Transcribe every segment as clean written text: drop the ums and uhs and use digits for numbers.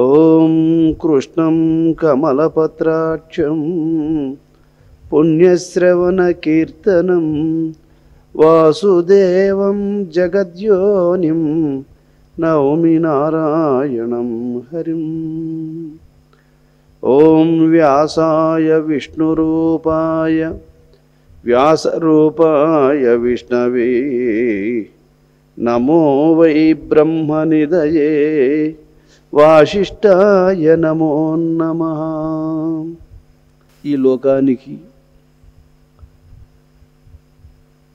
ఓం కృష్ణం కమలపత్రాక్షం పుణ్యశ్రవణకీర్తనం వాసుదేవం జగద్యోనిం నౌమి నారాయణం హరిం. ఓం వ్యాసాయ విష్ణురూపాయ వ్యాసరూపాయ విష్ణవే నమో వై బ్రహ్మనిధయే వాసిష్ఠాయ నమో నమః. ఈ లోకానికి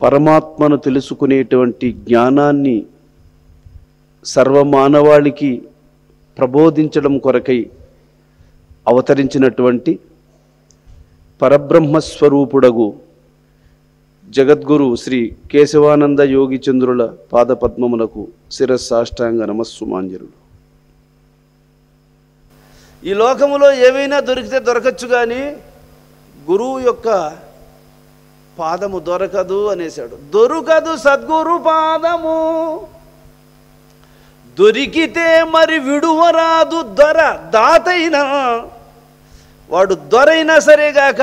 పరమాత్మను తెలుసుకునేటువంటి జ్ఞానాన్ని సర్వమానవాళికి ప్రబోధించడం కొరకై అవతరించినటువంటి పరబ్రహ్మస్వరూపుడగు జగద్గురు శ్రీ కేశవానంద యోగిచంద్రుల పాదపద్మములకు శిరస్సాష్టాంగ నమస్సుమాంజలులు. ఈ లోకములో ఏమైనా దొరికితే దొరకచ్చు, కానీ గురువు యొక్క పాదము దొరకదు అనేసాడు. దొరకదు సద్గురు పాదము, దొరికితే మరి విడువరాదు దొర. దాతైనా వాడు దొరైనా సరేగాక,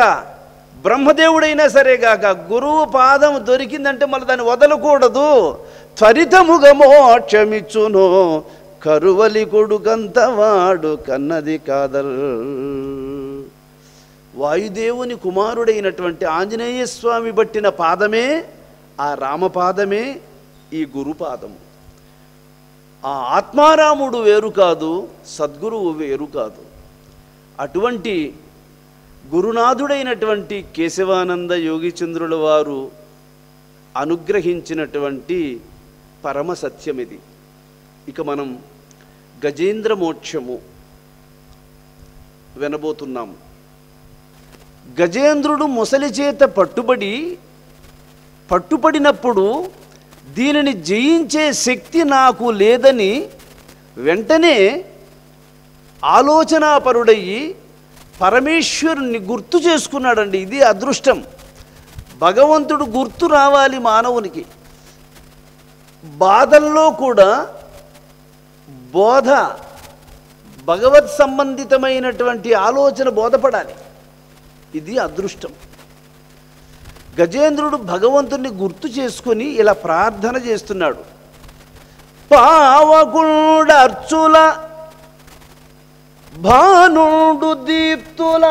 బ్రహ్మదేవుడైనా సరేగాక, గురువు పాదం దొరికిందంటే మళ్ళీ దాన్ని వదలకూడదు. త్వరితముగా మోక్షమిచ్చును కరువలి కొడుకంతవాడు కన్నది కాదల్. వాయుదేవుని కుమారుడైనటువంటి ఆంజనేయ స్వామి పట్టిన పాదమే ఆ రామపాదమే ఈ గురుపాదము. ఆ ఆత్మారాముడు వేరు కాదు, సద్గురువు వేరు కాదు. అటువంటి గురునాథుడైనటువంటి కేశవానంద యోగిచంద్రుల వారు అనుగ్రహించినటువంటి పరమ సత్యం ఇది. ఇక మనం గజేంద్ర మోక్షము వినబోతున్నాము. గజేంద్రుడు ముసలి చేత పట్టుబడినప్పుడు దీనిని జయించే శక్తి నాకు లేదని వెంటనే ఆలోచనాపరుడయ్యి పరమేశ్వరుని గుర్తు చేసుకున్నాడండి. ఇది అదృష్టం. భగవంతుడు గుర్తు రావాలి మానవునికి. బాధల్లో కూడా బోధ, భగవత్ సంబంధితమైనటువంటి ఆలోచన బోధపడాలి. ఇది అదృష్టం. గజేంద్రుడు భగవంతుని గుర్తు చేసుకొని ఇలా ప్రార్థన చేస్తున్నాడు. పావగుండ అర్చుల భానుడు దీప్తుల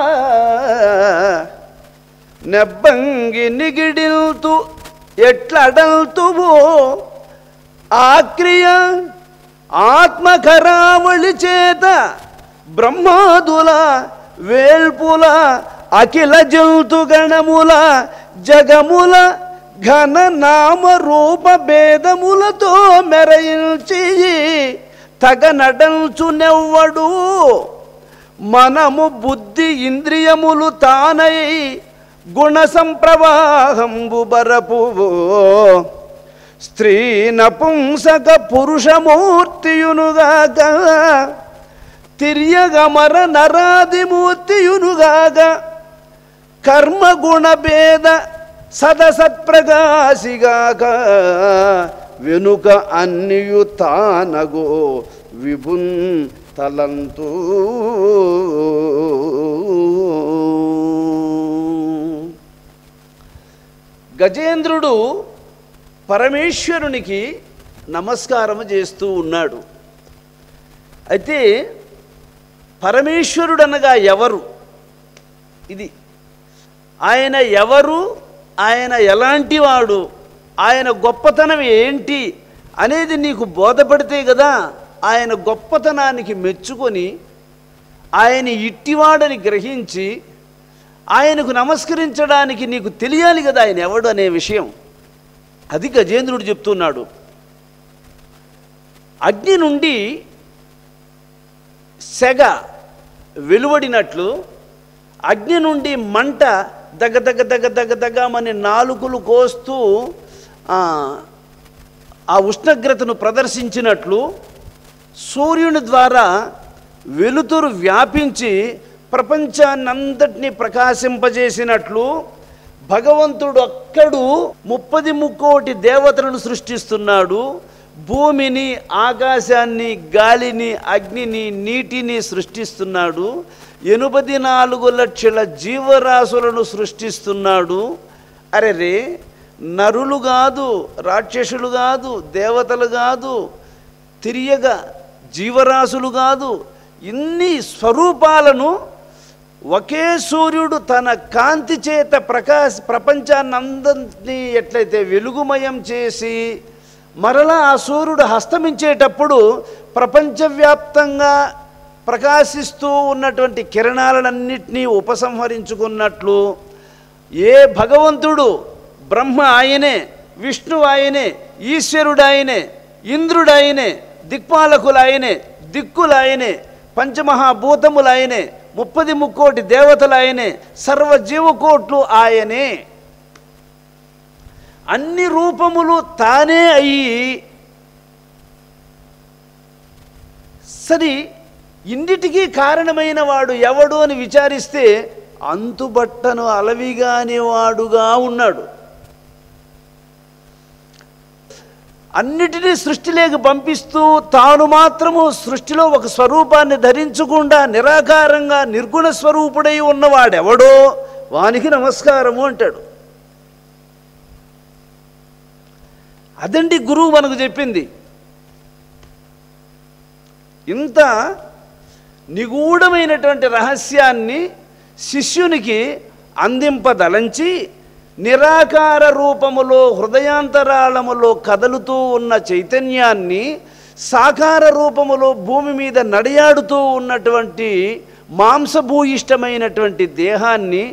నెబ్బంగి నిగిడిల్తు ఎట్లడల్తువో ఆక్రియ ఆత్మకరావళి చేత బ్రహ్మాదుల వేల్పుల అఖిల జంతుగణముల జగముల ఘన నామ రూప భేదములతో మెరయించి తగనడంచునెవ్వడు మనము బుద్ధి ఇంద్రియములు తానై గుణ సంప్రవాహంబు బరపువో స్త్రీ నపుంసక పురుషమూర్తియునుగాక తిర్యగమర నరాదిమూర్తియునుగాక కర్మగుణ భేద సదసత్ప్రకాశిగాక వెనుక అన్నియు తానగో విభున్ తలంతు. గజేంద్రుడు పరమేశ్వరునికి నమస్కారం చేస్తూ ఉన్నాడు. అయితే పరమేశ్వరుడు అనగా ఎవరు? ఇది ఆయన ఎవరు, ఆయన ఎలాంటి వాడు, ఆయన గొప్పతనం ఏంటి అనేది నీకు బోధపడితే కదా ఆయన గొప్పతనానికి మెచ్చుకొని ఆయన ఇట్టివాడని గ్రహించి ఆయనకు నమస్కరించడానికి నీకు తెలియాలి కదా ఆయన ఎవడు అనే విషయం. అది గజేంద్రుడు చెప్తున్నాడు. అగ్ని నుండి సెగ వెలువడినట్లు, అగ్ని నుండి మంట దగ్గ దగ్గ దగ్గ దగ్గ దగ్గమని నాలుకలు కోస్తూ ఆ ఉష్ణోగ్రతను ప్రదర్శించినట్లు, సూర్యుని ద్వారా వెలుతురు వ్యాపించి ప్రపంచాన్నంతటినీ ప్రకాశింపజేసినట్లు భగవంతుడు అక్కడు 30 ముక్కోటి దేవతలను సృష్టిస్తున్నాడు. భూమిని, ఆకాశాన్ని, గాలిని, అగ్నిని, నీటిని సృష్టిస్తున్నాడు. 84 లక్షల జీవరాశులను సృష్టిస్తున్నాడు. అరెరే, నరులు కాదు, రాక్షసులు కాదు, దేవతలు కాదు, తిరియగా జీవరాశులు కాదు, ఇన్ని స్వరూపాలను ఒకే సూర్యుడు తన కాంతి చేత ప్రపంచాన్నందరినీ ఎట్లయితే వెలుగుమయం చేసి మరలా ఆ సూర్యుడు హస్తమించేటప్పుడు ప్రపంచవ్యాప్తంగా ప్రకాశిస్తూ ఉన్నటువంటి కిరణాలన్నింటినీ ఉపసంహరించుకున్నట్లు ఏ భగవంతుడు బ్రహ్మ ఆయనే, విష్ణువు ఆయనే, ఈశ్వరుడు ఆయనే, ఇంద్రుడు ఆయనే, దిక్పాలకులు ఆయనే, దిక్కులు ఆయనే, పంచమహాభూతములు ఆయనే, 33 దేవతలు ఆయనే, సర్వజీవకోట్లు ఆయనే, అన్ని రూపములు తానే అయ్యి సరి ఇన్నిటికీ కారణమైన వాడు ఎవడు అని విచారిస్తే అంతుబట్టను అలవిగాని వాడుగా ఉన్నాడు. అన్నిటినీ సృష్టిలోకి పంపిస్తూ తాను మాత్రము సృష్టిలో ఒక స్వరూపాన్ని ధరించకుండా నిరాకారంగా నిర్గుణ స్వరూపుడై ఉన్నవాడెవడో వానికి నమస్కారము అంటాడు. అదండి గురువు మనకు చెప్పింది. ఇంత నిగూఢమైనటువంటి రహస్యాన్ని శిష్యునికి అందింపదలంచి నిరాకార రూపములో హృదయాంతరాళములో కదలుతూ ఉన్న చైతన్యాన్ని సాకార రూపములో భూమి మీద నడియాడుతూ ఉన్నటువంటి మాంసభూయిష్టమైనటువంటి దేహాన్ని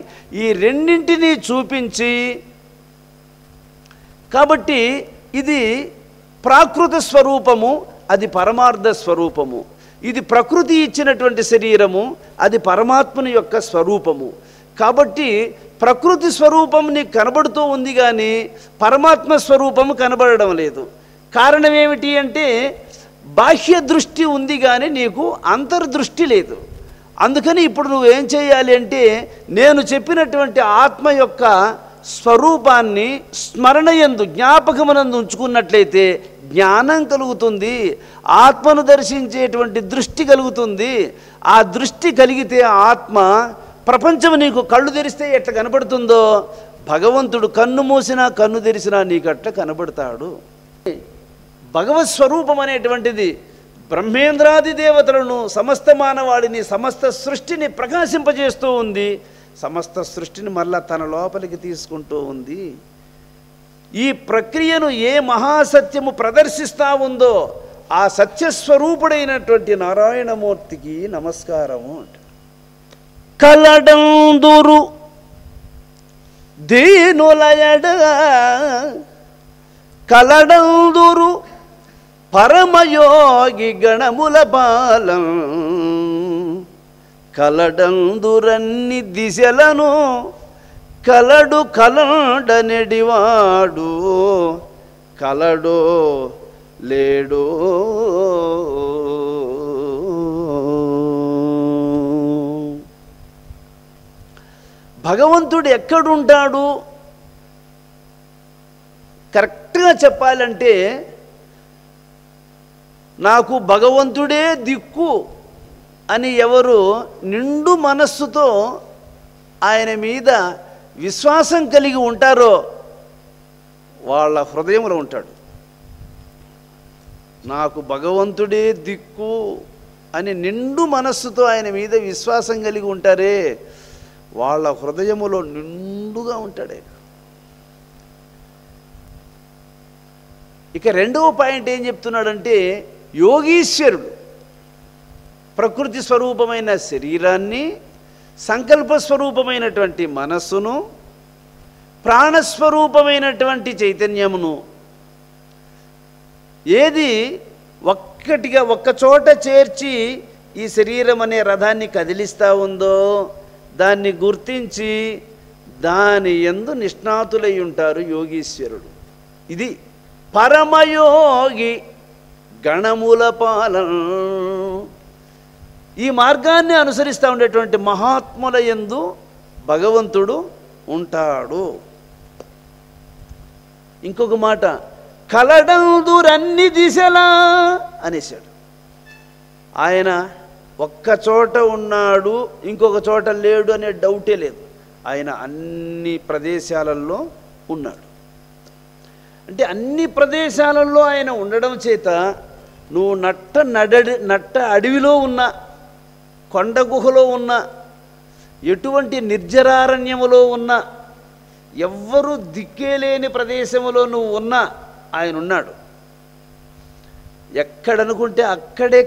ఈ రెండింటినీ చూపించి, కాబట్టి ఇది ప్రాకృత స్వరూపము, అది పరమార్థ స్వరూపము, ఇది ప్రకృతి ఇచ్చినటువంటి శరీరము, అది పరమాత్మని యొక్క స్వరూపము. కాబట్టి ప్రకృతి స్వరూపం నీకు కనబడుతూ ఉంది కానీ పరమాత్మ స్వరూపము కనబడడం లేదు. కారణం ఏమిటి అంటే బాహ్య దృష్టి ఉంది కానీ నీకు అంతర్దృష్టి లేదు. అందుకని ఇప్పుడు నువ్వేం చేయాలి అంటే నేను చెప్పినటువంటి ఆత్మ యొక్క స్వరూపాన్ని స్మరణయందు జ్ఞాపకమునందు ఉంచుకున్నట్లయితే జ్ఞానం కలుగుతుంది, ఆత్మను దర్శించేటువంటి దృష్టి కలుగుతుంది. ఆ దృష్టి కలిగితే ఆత్మ ప్రపంచం నీకు కళ్ళు తెరిస్తే ఎట్లా కనబడుతుందో భగవంతుడు కన్ను మూసినా కన్ను తెరిసినా నీకు అట్లా కనబడతాడు. భగవత్ స్వరూపం అనేటువంటిది బ్రహ్మేంద్రాది దేవతలను, సమస్త మానవాళిని, సమస్త సృష్టిని ప్రకాశింపజేస్తూ ఉంది. సమస్త సృష్టిని మళ్ళా తన లోపలికి తీసుకుంటూ ఉంది. ఈ ప్రక్రియను ఏ మహాసత్యము ప్రదర్శిస్తూ ఉందో ఆ సత్యస్వరూపుడైనటువంటి నారాయణమూర్తికి నమస్కారము. కలడందురు దీనులయడ కలడందురు పరమయోగి గణముల బాలం కలడందురన్ని దిశలను కలడు కలడనెడివాడు కలడో లేడో. భగవంతుడు ఎక్కడుంటాడు కరెక్ట్గా చెప్పాలంటే నాకు భగవంతుడే దిక్కు అని ఎవరు నిండు మనస్సుతో ఆయన మీద విశ్వాసం కలిగి ఉంటారో వాళ్ళ హృదయంలో ఉంటాడు. నాకు భగవంతుడే దిక్కు అని నిండు మనస్సుతో ఆయన మీద విశ్వాసం కలిగి ఉంటారే వాళ్ళ హృదయములో నిండుగా ఉంటాడే. ఇక రెండవ పాయింట్ ఏం చెప్తున్నాడంటే యోగీశ్వరుడు ప్రకృతి స్వరూపమైన శరీరాన్ని, సంకల్ప స్వరూపమైనటువంటి మనస్సును, ప్రాణస్వరూపమైనటువంటి చైతన్యమును ఏది ఒక్కటిగా ఒక్కచోట చేర్చి ఈ శరీరం అనే రథాన్ని కదిలిస్తూ ఉందో దాన్ని గుర్తించి దాని యందు నిష్ణాతులై ఉంటారు యోగీశ్వరుడు. ఇది పరమయోగి గణముల పాలన. ఈ మార్గాన్ని అనుసరిస్తూ ఉండేటువంటి మహాత్ముల యందు భగవంతుడు ఉంటాడు. ఇంకొక మాట, కలడందురన్ని దిశలా అనేసాడు. ఆయన ఒక్క చోట ఉన్నాడు, ఇంకొక చోట లేడు అనే డౌటే లేదు. ఆయన అన్ని ప్రదేశాలలో ఉన్నాడు. అంటే అన్ని ప్రదేశాలలో ఆయన ఉండడం చేత నువ్వు నట్ట అడవిలో ఉన్నా, కొండ గుహలో ఉన్నా, ఎటువంటి నిర్జరారణ్యములో ఉన్నా, ఎవ్వరూ దిక్కేలేని ప్రదేశములో నువ్వు ఉన్నా ఆయన ఉన్నాడు. ఎక్కడనుకుంటే అక్కడే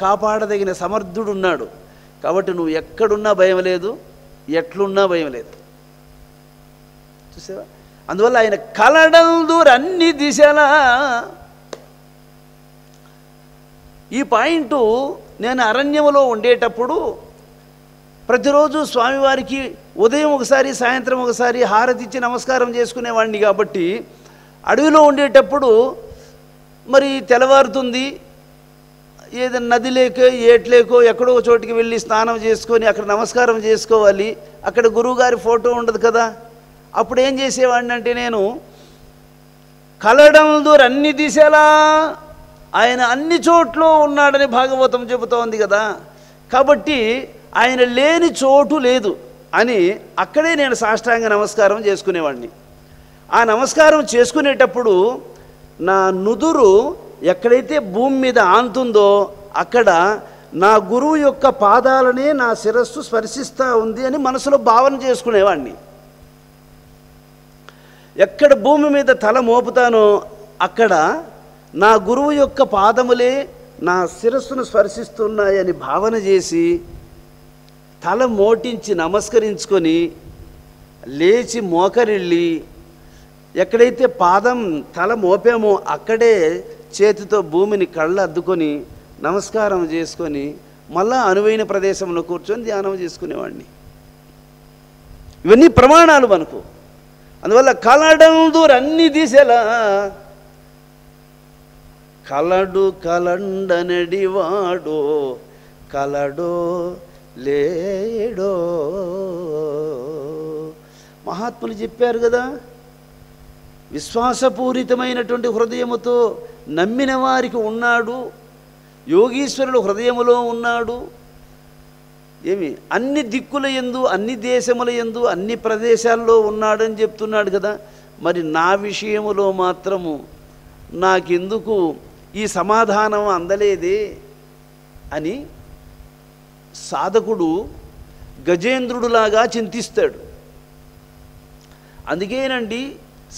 కాపాడదగిన సమర్థుడు ఉన్నాడు. కాబట్టి నువ్వు ఎక్కడున్నా భయం లేదు, ఎట్లున్నా భయం లేదు. చూసావా? అందువల్ల ఆయన కలడందురన్ని దిశలా. ఈ పాయింట్ నేను అరణ్యములో ఉండేటప్పుడు ప్రతిరోజు స్వామివారికి ఉదయం ఒకసారి సాయంత్రం ఒకసారి హారతి ఇచ్చి నమస్కారం చేసుకునేవాడిని. కాబట్టి అడవిలో ఉండేటప్పుడు మరి తెల్లవారుతుంది, ఏదైనా నది లేకో ఏట్లేకో ఎక్కడో చోటికి వెళ్ళి స్నానం చేసుకొని అక్కడ నమస్కారం చేసుకోవాలి. అక్కడ గురువుగారి ఫోటో ఉండదు కదా. అప్పుడు ఏం చేసేవాడిని అంటే నేను కలడందురన్ని దిశలా, ఆయన అన్ని చోట్ల ఉన్నాడని భాగవతం చెబుతోంది కదా. కాబట్టి ఆయన లేని చోటు లేదు అని అక్కడే నేను సాష్టాంగ నమస్కారం చేసుకునేవాడిని. ఆ నమస్కారం చేసుకునేటప్పుడు నా నుదురు ఎక్కడైతే భూమి మీద ఆంతుందో అక్కడ నా గురువు యొక్క పాదాలనే నా శిరస్సు స్పర్శిస్తూ ఉంది అని మనసులో భావన చేసుకునేవాడిని. ఎక్కడ భూమి మీద తల మోపుతానో అక్కడ నా గురువు యొక్క పాదములే నా శిరస్సును స్పర్శిస్తున్నాయని భావన చేసి తల మోటించి నమస్కరించుకొని లేచి మోకరిల్లి ఎక్కడైతే పాదం తల మోపామో అక్కడే చేతితో భూమిని కళ్ళ అద్దుకొని నమస్కారం చేసుకొని మళ్ళా అనువైన ప్రదేశంలో కూర్చొని ధ్యానం చేసుకునేవాడిని. ఇవన్నీ ప్రమాణాలు మనకు. అందువల్ల కలడందురన్ని దిశలా, కలడు కలండనడివాడో కలడో లేడో. మహాత్ములు చెప్పారు కదా, విశ్వాసపూరితమైనటువంటి హృదయముతో నమ్మిన వారికి ఉన్నాడు, యోగీశ్వరుడు హృదయములో ఉన్నాడు. ఏమి అన్ని దిక్కుల యందు, అన్ని దేశముల యందు, అన్ని ప్రదేశాల్లో ఉన్నాడని చెప్తున్నాడు కదా. మరి నా విషయములో మాత్రము నాకెందుకు ఈ సమాధానం అందలేదే అని సాధకుడు గజేంద్రుడులాగా చింతిస్తాడు. అందుకేనండి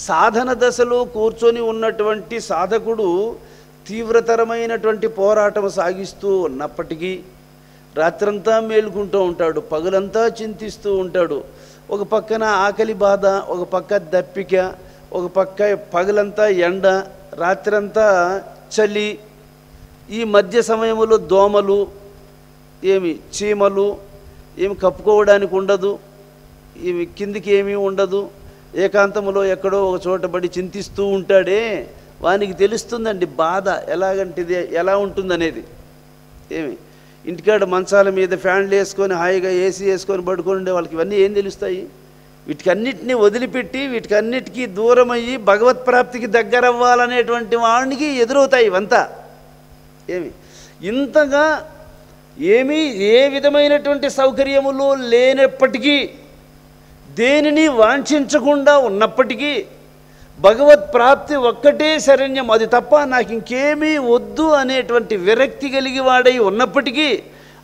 సాధన దశలో కూర్చొని ఉన్నటువంటి సాధకుడు తీవ్రతరమైనటువంటి పోరాటం సాగిస్తూ ఉన్నప్పటికీ రాత్రంతా మేలుకుంటూ ఉంటాడు, పగలంతా చింతిస్తూ ఉంటాడు. ఒక పక్కన ఆకలి బాధ, ఒక పక్క దప్పిక, ఒక పక్క పగలంతా ఎండ, రాత్రంతా చలి, ఈ మధ్య సమయంలో దోమలు, ఏమి చీమలు, ఏమి కప్పుకోవడానికి ఉండదు, ఏమి కిందికి ఏమీ ఉండదు, ఏకాంతంలో ఎక్కడో ఒక చోట పడి చింతిస్తూ ఉంటాడే, వానికి తెలుస్తుందండి బాధ ఎలాగంటిది, ఎలా ఉంటుందనేది. ఏమి ఇంటికాడ మంచాల మీద ఫ్యాన్లు వేసుకొని హాయిగా ఏసీ వేసుకొని పడుకొని ఉండే వాళ్ళకి ఇవన్నీ ఏం తెలుస్తాయి? వీటికన్నిటినీ వదిలిపెట్టి వీటికన్నిటికీ దూరం అయ్యి భగవత్ప్రాప్తికి దగ్గర అవ్వాలనేటువంటి వాడికి ఎదురవుతాయి ఇవంతా. ఏమి ఇంతగా ఏమీ ఏ విధమైనటువంటి సౌకర్యములు లేనప్పటికీ, దేనిని వాంఛించకుండా ఉన్నప్పటికీ భగవత్ప్రాప్తి ఒక్కటే శరణ్యం, అది తప్ప నాకు ఇంకేమీ వద్దు అనేటువంటి విరక్తి కలిగి వాడై ఉన్నప్పటికీ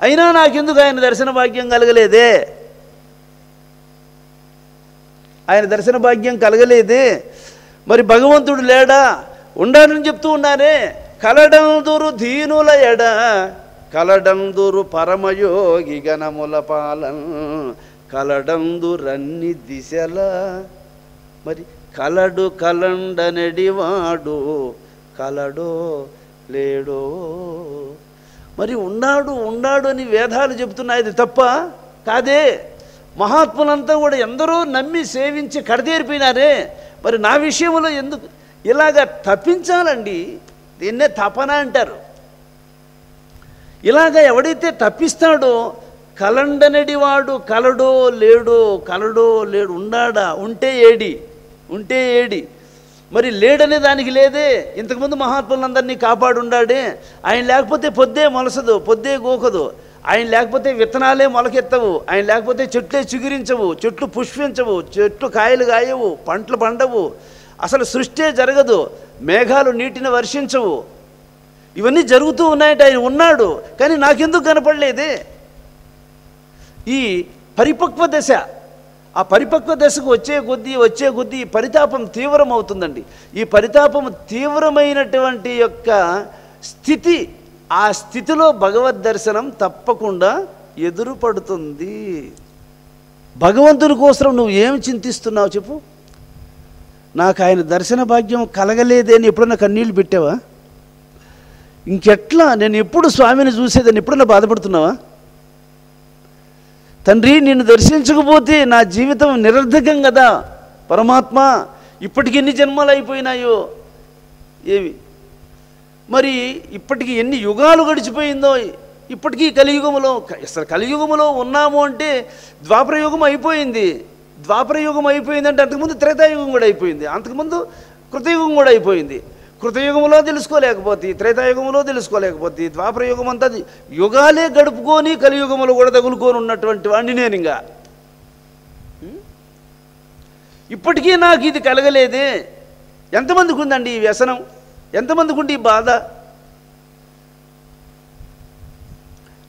అయినా నాకెందుకు ఆయన దర్శన భాగ్యం కలగలేదే, ఆయన దర్శన భాగ్యం కలగలేదే, మరి భగవంతుడు లేడా, ఉండాలని చెప్తూ ఉన్నారే. కలడందురు దీనుల ఎడ కలడందురు పరమయోగి గణముల పాలన్ కలడందురన్ని దిశల. మరి కలడు కలండనడివాడు కలడో లేడో. మరి ఉన్నాడు ఉన్నాడు అని వేదాలు చెబుతున్నాయి, అది తప్ప కాదే. మహాత్ములంతా కూడా ఎందరో నమ్మి సేవించి కడతేరిపోయినారే. మరి నా విషయంలో ఎందుకు ఇలాగ తప్పించాలండి? దీన్నే తపన అంటారు. ఇలాగ ఎవడైతే తప్పిస్తాడో కలండనడివాడు కలడో లేడో, కలడో లేడు, ఉన్నాడా, ఉంటే ఏడి, ఉంటే ఏడి. మరి లేడనే దానికి లేదే. ఇంతకుముందు మహాత్ములందరినీ కాపాడుండాడే. ఆయన లేకపోతే పొద్దే మొలసదు, పొద్దే గోకదు. ఆయన లేకపోతే విత్తనాలే మొలకెత్తవు. ఆయన లేకపోతే చెట్లే చిగురించవు, చెట్లు పుష్పించవు, చెట్లు కాయలు కాయవు, పంటలు పండవు, అసలు సృష్టి జరగదు, మేఘాలు నీటిని వర్షించవు. ఇవన్నీ జరుగుతూ ఉన్నాయంటే ఆయన ఉన్నాడు, కానీ నాకెందుకు కనపడలేదే? ఈ పరిపక్వ దశ, ఆ పరిపక్వ దశకు వచ్చే కొద్దీ ఈ పరితాపం తీవ్రమవుతుందండి. ఈ పరితాపం తీవ్రమైనటువంటి యొక్క స్థితి, ఆ స్థితిలో భగవద్ దర్శనం తప్పకుండా ఎదురుపడుతుంది. భగవంతుని కోసం నువ్వు ఏమి చింతిస్తున్నావు చెప్పు? నాకు ఆయన దర్శన భాగ్యం కలగలేదే అని ఎప్పుడన్నా కన్నీళ్ళు పెట్టావా? ఇంకెట్లా నేను ఎప్పుడు స్వామిని చూసేదని ఎప్పుడన్నా బాధపడుతున్నావా? తండ్రి నిన్ను దర్శించకపోతే నా జీవితం నిరర్ధకం కదా పరమాత్మ, ఇప్పటికి ఎన్ని జన్మలు అయిపోయినాయో ఏమి, మరి ఇప్పటికి ఎన్ని యుగాలు గడిచిపోయిందో, ఇప్పటికీ కలియుగములో, అసలు కలియుగములో ఉన్నాము అంటే ద్వాపరయుగం అయిపోయింది. ద్వాపరయుగం అయిపోయిందంటే అంతకుముందు త్రేతాయుగం కూడా అయిపోయింది, అంతకుముందు కృతయుగం కూడా అయిపోయింది. కృతయుగంలో తెలుసుకోలేకపోతే, త్రేతాయుగంలో తెలుసుకోలేకపోతే, ద్వాపరయుగం అంతా యుగాలే గడుపుకొని కలియుగములో కూడా తగులుకొని ఉన్నటువంటి వాడిని నేను. ఇంకా ఇప్పటికీ నాకు ఇది కలగలేదే. ఎంతమందికి ఉందండి ఈ వ్యసనం? ఎంతమందికి ఉండి ఈ బాధ?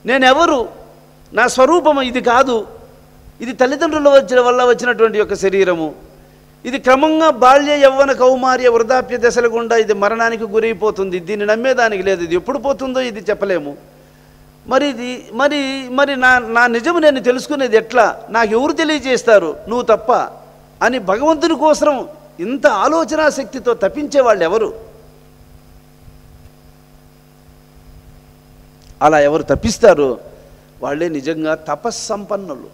నేనెవరు? నా స్వరూపము ఇది కాదు. ఇది తల్లిదండ్రుల వల్ల వచ్చినటువంటి యొక్క శరీరము. ఇది క్రమంగా బాల్య యవ్వన కౌమార్య వృద్ధాప్య దశల గుండా ఇది మరణానికి గురైపోతుంది. దీన్ని నమ్మేదానికి లేదు. ఇది ఎప్పుడు పోతుందో ఇది చెప్పలేము. మరి ఇది మరి మరి నా నిజము నేను తెలుసుకునేది ఎట్లా? నాకు ఎవరు తెలియజేస్తారు? నువ్వు తప్ప అని భగవంతుని కోసం ఇంత ఆలోచనా శక్తితో తప్పించే వాళ్ళు ఎవరు? అలా ఎవరు తప్పిస్తారు వాళ్ళే నిజంగా తపస్సంపన్నులు.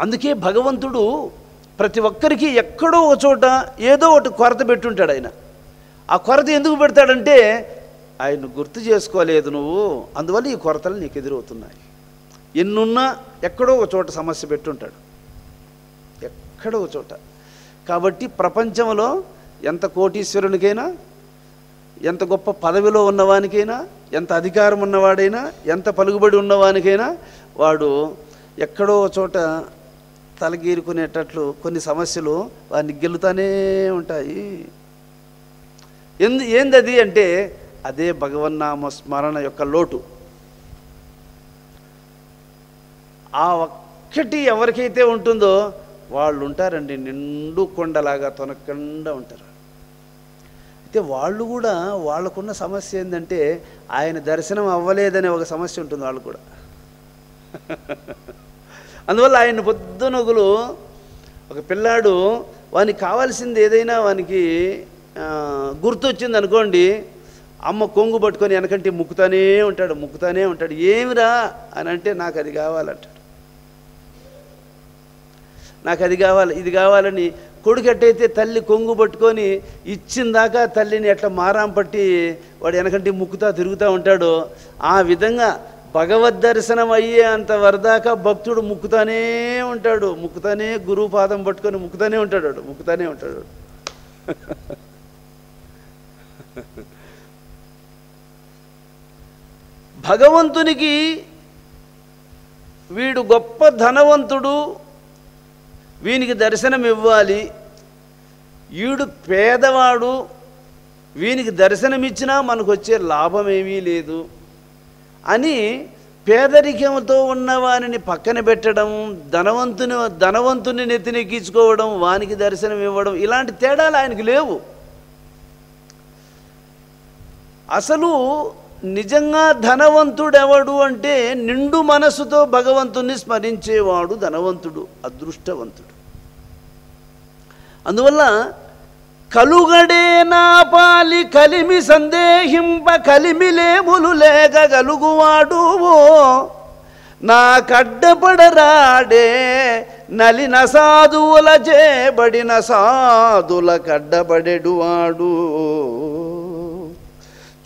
అందుకే భగవంతుడు ప్రతి ఒక్కరికి ఎక్కడో ఒక చోట ఏదో ఒకటి కొరత పెట్టుంటాడు. ఆయన ఆ కొరత ఎందుకు పెడతాడంటే ఆయన గుర్తు చేసుకోలేదు నువ్వు, అందువల్ల ఈ కొరతలు నీకు ఎదురవుతున్నాయి. ఎన్నున్నా ఎక్కడో ఒక చోట సమస్య పెట్టుంటాడు, ఎక్కడో ఒక చోట. కాబట్టి ప్రపంచంలో ఎంత కోటీశ్వరునికైనా, ఎంత గొప్ప పదవిలో ఉన్నవానికైనా, ఎంత అధికారం ఉన్నవాడైనా, ఎంత పలుకుబడి ఉన్నవానికైనా వాడు ఎక్కడో చోట తలగీరుకునేటట్లు కొన్ని సమస్యలు వారిని గెలుతూనే ఉంటాయి. ఏందది అంటే అదే భగవన్నామ స్మరణ యొక్క లోటు. ఆ ఒక్కటి ఎవరికైతే ఉంటుందో వాళ్ళు ఉంటారండి నిండు కొండలాగా తొనకుండా ఉంటారు. అయితే వాళ్ళు కూడా వాళ్ళకున్న సమస్య ఏంటంటే ఆయన దర్శనం అవ్వలేదనే ఒక సమస్య ఉంటుంది వాళ్ళు కూడా. అందువల్ల ఆయన పొద్దునొగులు ఒక పిల్లాడు వానికి కావాల్సింది ఏదైనా వానికి గుర్తొచ్చింది అనుకోండి, అమ్మ కొంగు పట్టుకొని వెనకంటే ముక్కుతానే ఉంటాడు. ఏమిరా అని అంటే నాకు అది కావాలంటాడు, నాకు అది కావాలి, ఇది కావాలని. కొడుకట్టయితే తల్లి కొంగు పట్టుకొని ఇచ్చిందాకా తల్లిని ఎట్లా మారాం పట్టి వాడు వెనకంటే ముక్కుతా తిరుగుతూ ఉంటాడు. ఆ విధంగా భగవద్ దర్శనం అయ్యే అంత వరదాకా భక్తుడు ముక్కుతానే ఉంటాడు, గురువు పాదం పట్టుకొని ముక్కుతానే ఉంటాడు. భగవంతునికి వీడు గొప్ప ధనవంతుడు, వీనికి దర్శనం ఇవ్వాలి, వీడు పేదవాడు, వీనికి దర్శనమిచ్చినా మనకు వచ్చే లాభం ఏమీ లేదు అని పేదరికంతో ఉన్నవానిని పక్కన పెట్టడం, ధనవంతుని నెత్తినెక్కించుకోవడం, వానికి దర్శనం ఇవ్వడం, ఇలాంటి తేడాలు ఆయనకి లేవు. అసలు నిజంగా ధనవంతుడెవడు అంటే నిండు మనసుతో భగవంతుని స్మరించేవాడు ధనవంతుడు, అదృష్టవంతుడు. అందువల్ల కలుగడే నా పాలి కలిమి సందేహింప కలిమిలేములు లేక గలుగువాడు నా కడ్డపడరాడే నలిన సాధువుల చేబడిన సాధుల కడ్డపడెడువాడు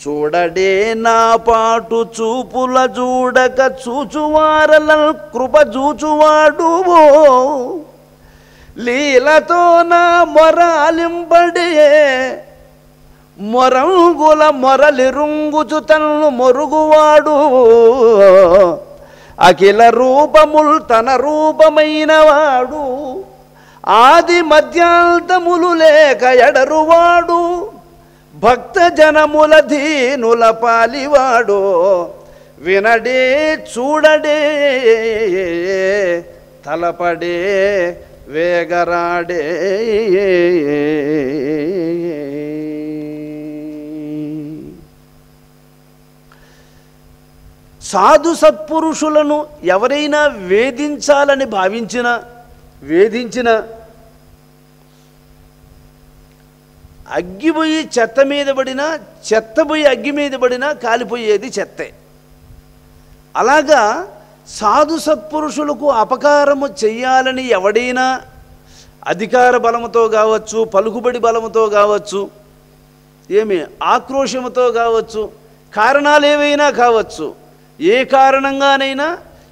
చూడడే నా పాటు చూపుల చూడక చూచువారల కృప చూచువాడు లీలతో నా మొర ఆలింపడే మొరంగుల మొరలిరుంగుచు తన్ను మొరుగువాడు అఖిల రూపముల్ తన రూపమైన వాడు ఆది మధ్యాంతములు లేక ఎడరువాడు భక్త జనముల దీనుల పాలివాడు వినడే చూడడే తలపడే వేగరాడే సాధు సత్పురుషులను ఎవరైనా వేధించాలని వేధించిన అగ్గిపోయి చెత్త మీద పడినా చెత్త పోయి అగ్గి మీద పడినా కాలిపోయేది చెత్తే. అలాగా సాధు సత్పురుషులకు అపకారము చెయ్యాలని ఎవడైనా అధికార బలముతో కావచ్చు, పలుకుబడి బలముతో కావచ్చు, ఆక్రోశముతో కావచ్చు, కారణాలు ఏవైనా కావచ్చు, ఏ కారణంగానైనా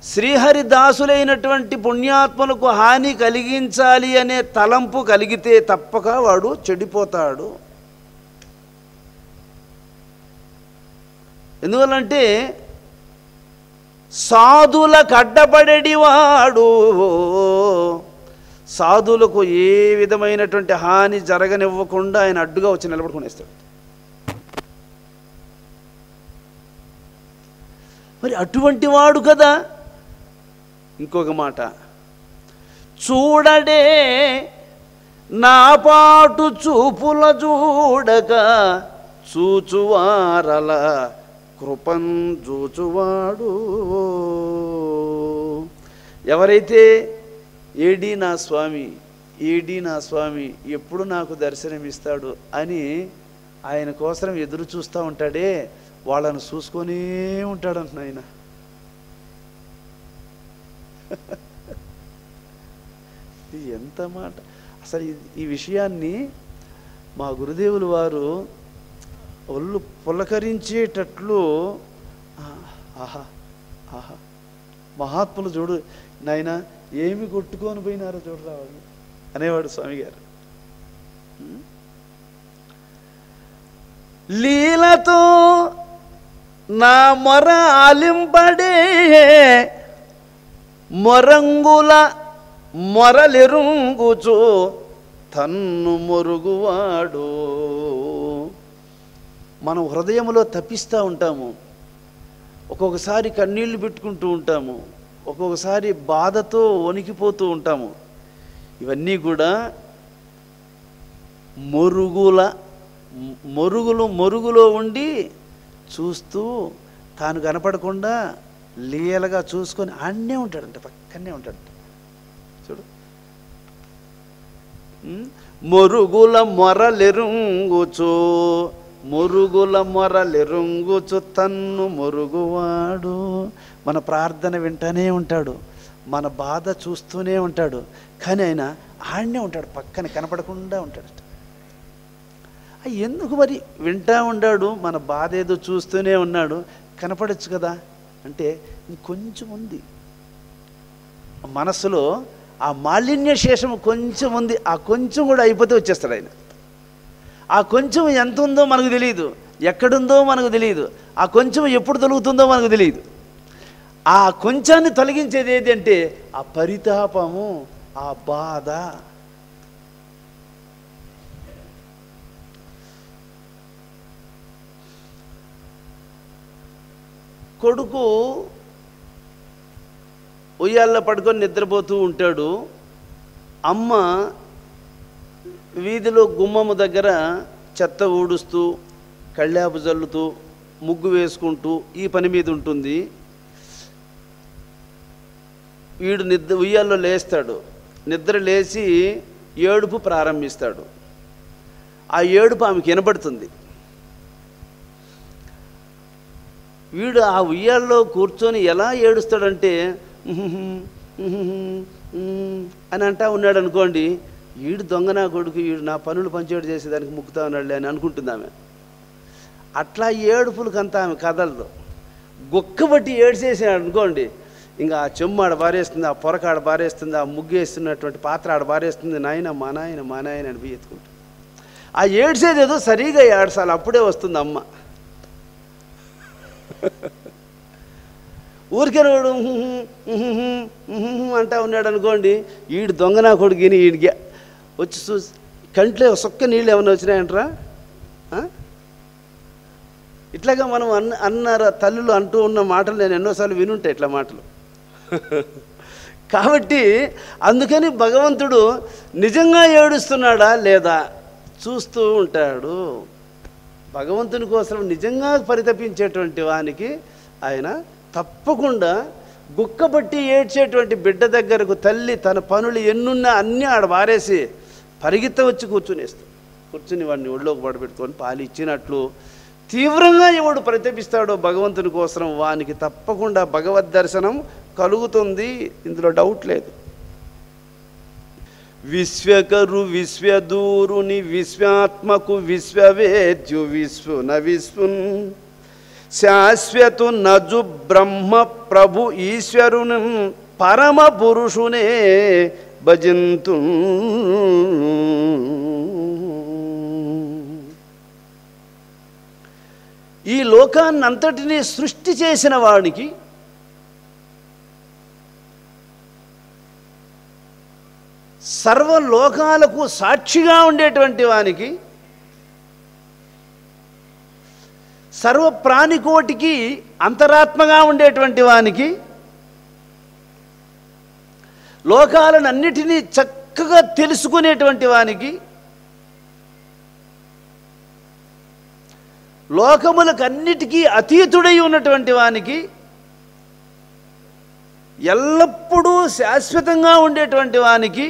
శ్రీహరిదాసులైనటువంటి పుణ్యాత్మలకు హాని కలిగించాలి అనే తలంపు కలిగితే తప్పక వాడు చెడిపోతాడు. ఎందువల్లంటే సాధుల కడ్డపడేవాడు సాధులకు ఏ విధమైనటువంటి హాని జరగనివ్వకుండా ఆయన అడ్డుగా వచ్చి నిలబడుకునేస్తాడు. మరి అటువంటి వాడు కదా. ఇంకొక మాట, చూడడే నా పాటు చూపుల చూడక చూచువారల కృపం చూచువాడు. ఎవరైతే ఏడి నా స్వామి ఎప్పుడు నాకు దర్శనమిస్తాడు అని ఆయన కోసం ఎదురు చూస్తూ ఉంటాడే, వాళ్ళను చూసుకొనే ఉంటాడంట ఆయన. ఎంత మాట అసలు. ఈ విషయాన్ని మా గురుదేవులు వారు ఒళ్ళు పులకరించేటట్లు, ఆహా ఆహా మహాత్ములు చూడు నాయన ఏమి కొట్టుకొని పోయినారో చూడరా వాళ్ళు అనేవాడు స్వామి గారు. లీలతో నా మొర ఆలింపడే మొరంగుల మొరలిరుంగుచు తన్ను మొరుగువాడు. మనం హృదయంలో తప్పిస్తూ ఉంటాము, ఒక్కొక్కసారి కన్నీళ్లు పెట్టుకుంటూ ఉంటాము, ఒక్కొక్కసారి బాధతో వణికిపోతూ ఉంటాము. ఇవన్నీ కూడా మొరుగులో ఉండి చూస్తూ తాను కనపడకుండా లీలగా చూసుకొని ఆడనే ఉంటాడంట, పక్కనే ఉంటాడంట. చూడు, మొరుగుల మొరలెరుంగుచు తన్ను మొరుగువాడు. మన ప్రార్థన వింటానే ఉంటాడు, మన బాధ చూస్తూనే ఉంటాడు, కానీ ఆయన ఆడనే ఉంటాడు, పక్కన కనపడకుండా ఉంటాడు. ఎందుకు మరి వింటా ఉన్నాడు, మన బాధ ఏదో చూస్తూనే ఉన్నాడు, కనపడచ్చు కదా అంటే ఇంకొంచెం ఉంది మనసులో, ఆ మాలిన్య శేషము కొంచెం ఉంది, ఆ కొంచెం కూడా అయిపోతే వచ్చేస్తాడు ఆయన. ఆ కొంచెం ఎంత ఉందో మనకు తెలియదు, ఎక్కడుందో మనకు తెలియదు, ఆ కొంచెం ఎప్పుడు తొలుగుతుందో మనకు తెలియదు. ఆ కొంచాన్ని తొలగించేది ఏది అంటే ఆ పరితాపము, ఆ బాధ. కొడుకు ఉయ్యాల్లో పడుకొని నిద్రపోతూ ఉంటాడు. అమ్మ వీధిలో గుమ్మము దగ్గర చెత్త ఊడుస్తూ, కళ్ళాపు జల్లుతూ, ముగ్గు వేసుకుంటూ ఈ పని మీద ఉంటుంది. వీడు ఉయ్యాల్లో లేస్తాడు, నిద్ర లేచి ఏడుపు ప్రారంభిస్తాడు. ఆ ఏడుపు ఆమెకి వినబడుతుంది. వీడు ఆ ఉయ్యాల్లో కూర్చొని ఎలా ఏడుస్తాడంటే అని అంటా ఉన్నాడు అనుకోండి, వీడు దొంగ నా కొడుకు, వీడు నా పనులు పంచేడు చేసేదానికి ముక్కుతా ఉన్నాడులే అని అనుకుంటుంది ఆమె. అట్లా ఏడుపులకంతా ఆమె కదలదు. గుక్కబట్టి ఏడ్చేసాడు అనుకోండి, ఇంకా ఆ చెమ్ము ఆడ బారేస్తుంది, ఆ పొరక ఆడ బారేస్తుంది, ఆ ముగ్గేస్తున్నటువంటి పాత్ర ఆడ బారేస్తుంది. నాయన మా నాయన మా నాయన అని పోయి ఎత్తుకుంటాడు. ఆ ఏడ్చేది ఏదో సరిగా ఏడ్చాలి, అప్పుడే వస్తుంది అమ్మ. ఊరికే వాడు అంటా ఉన్నాడు అనుకోండి, ఈడు దొంగ నా కొడుకుని ఈడికి వచ్చి చూసి కంట్లో సొక్క నీళ్ళు ఏమైనా వచ్చినాయంటరా. ఇట్లాగా మనం అన్నారు తల్లులు అంటూ ఉన్న మాటలు నేను ఎన్నోసార్లు వినుంటా ఇట్లా మాటలు. కాబట్టి అందుకని భగవంతుడు నిజంగా ఏడుస్తున్నాడా లేదా చూస్తూ ఉంటాడు. భగవంతుని కోసం నిజంగా పరితపించేటువంటి వానికి ఆయన తప్పకుండా గుక్కబట్టి ఏడ్చేటువంటి బిడ్డ దగ్గరకు తల్లి తన పనులు ఎన్నున్నా అన్నీ ఆడ వారేసి పరిగెత్త వచ్చి కూర్చుని వాడిని ఒళ్ళోకి పడబెట్టుకొని పాలు ఇచ్చినట్లు తీవ్రంగా ఎవడు పరితపిస్తాడో భగవంతుని కోసం వానికి తప్పకుండా భగవద్ దర్శనం కలుగుతుంది. ఇందులో డౌట్ లేదు. విశ్వకరు విశ్వదూరుని విశ్వాత్మకు విశ్వవేద్యు విశ్వున విశ్వున్ శాశ్వతు నజు బ్రహ్మ ప్రభు ఈశ్వరుని పరమ పురుషునే భజంతు. ఈ లోకాన్నంతటినీ సృష్టి చేసిన వాడికి సర్వలోకాలకు సాక్షిగా ఉండేటువంటి వానికి సర్వ ప్రాణికోటికి అంతరాత్మగా ఉండేటువంటి వానికి లోకాలనన్నిటినీ చక్కగా తెలుసుకునేటువంటి వానికి లోకములకన్నిటికీ అతీతుడై ఉన్నటువంటి వానికి ఎల్లప్పుడూ శాశ్వతంగా ఉండేటువంటి వానికి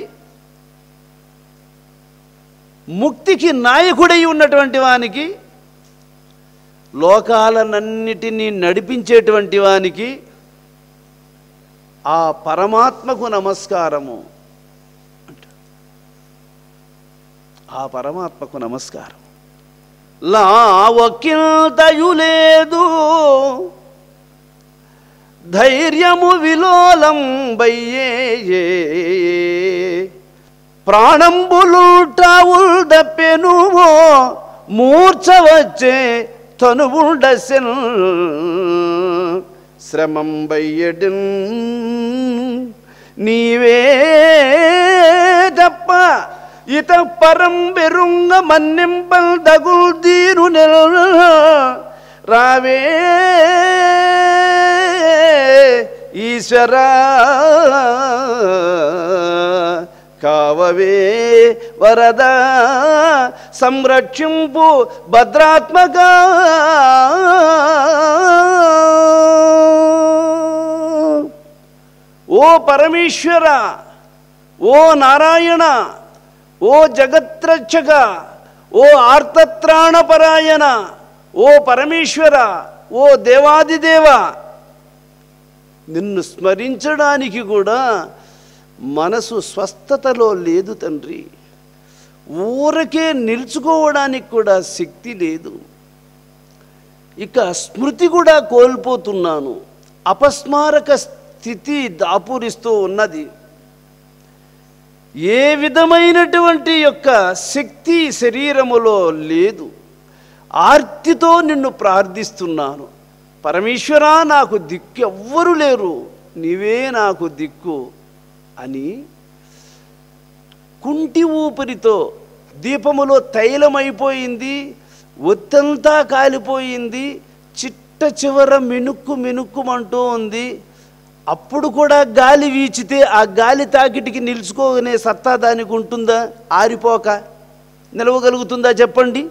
ముక్తికి నాయకుడై ఉన్నటువంటి వానికి లోకాలనన్నిటినీ నడిపించేటువంటి వానికి ఆ పరమాత్మకు నమస్కారము. ఆ పరమాత్మకు నమస్కారం. లావకింతయు లేదు ధైర్యము విలోలం బయ్యే ప్రాణంబులుటావుల్ దప్పెనువో మూర్ఛ వచ్చే తనువుండసెన్ శ్రమం బయ్యడిన్ నీవే తప్ప ఇత పరం బెరుంగ మన్నింపల్ దగుల్ దీను నెల రావే ఈశ్వరా కావవే వరద సంరక్షింపు భద్రాత్మగా. ఓ పరమేశ్వర, ఓ నారాయణ, ఓ జగత్రక్షక, ఓ ఆర్తత్రాణపరాయణ, ఓ పరమేశ్వర, ఓ దేవాదిదేవ, నిన్ను స్మరించడానికి కూడా మనసు స్వస్థతలో లేదు తండ్రి. ఊరకే నిలుచుకోవడానికి కూడా శక్తి లేదు. ఇక స్మృతి కూడా కోల్పోతున్నాను. అపస్మారక స్థితి దాపురిస్తూ ఉన్నది. ఏ విధమైనటువంటి యొక్క శక్తి శరీరములో లేదు. ఆర్తితో నిన్ను ప్రార్థిస్తున్నాను. పరమేశ్వరా, నాకు దిక్కు ఎవ్వరు లేరు, నీవే నాకు దిక్కు అని కుంటి ఊపిరితో దీపములో తైలమైపోయింది, ఒత్తంతా కాలిపోయింది, చిట్ట చివర మినుక్కు మినుక్కుమంటూ ఉంది. అప్పుడు కూడా గాలి వీచితే ఆ గాలి తాకిటికి నిలుచుకోనే సత్తా దానికి ఉంటుందా? ఆరిపోక నిలవగలుగుతుందా చెప్పండి?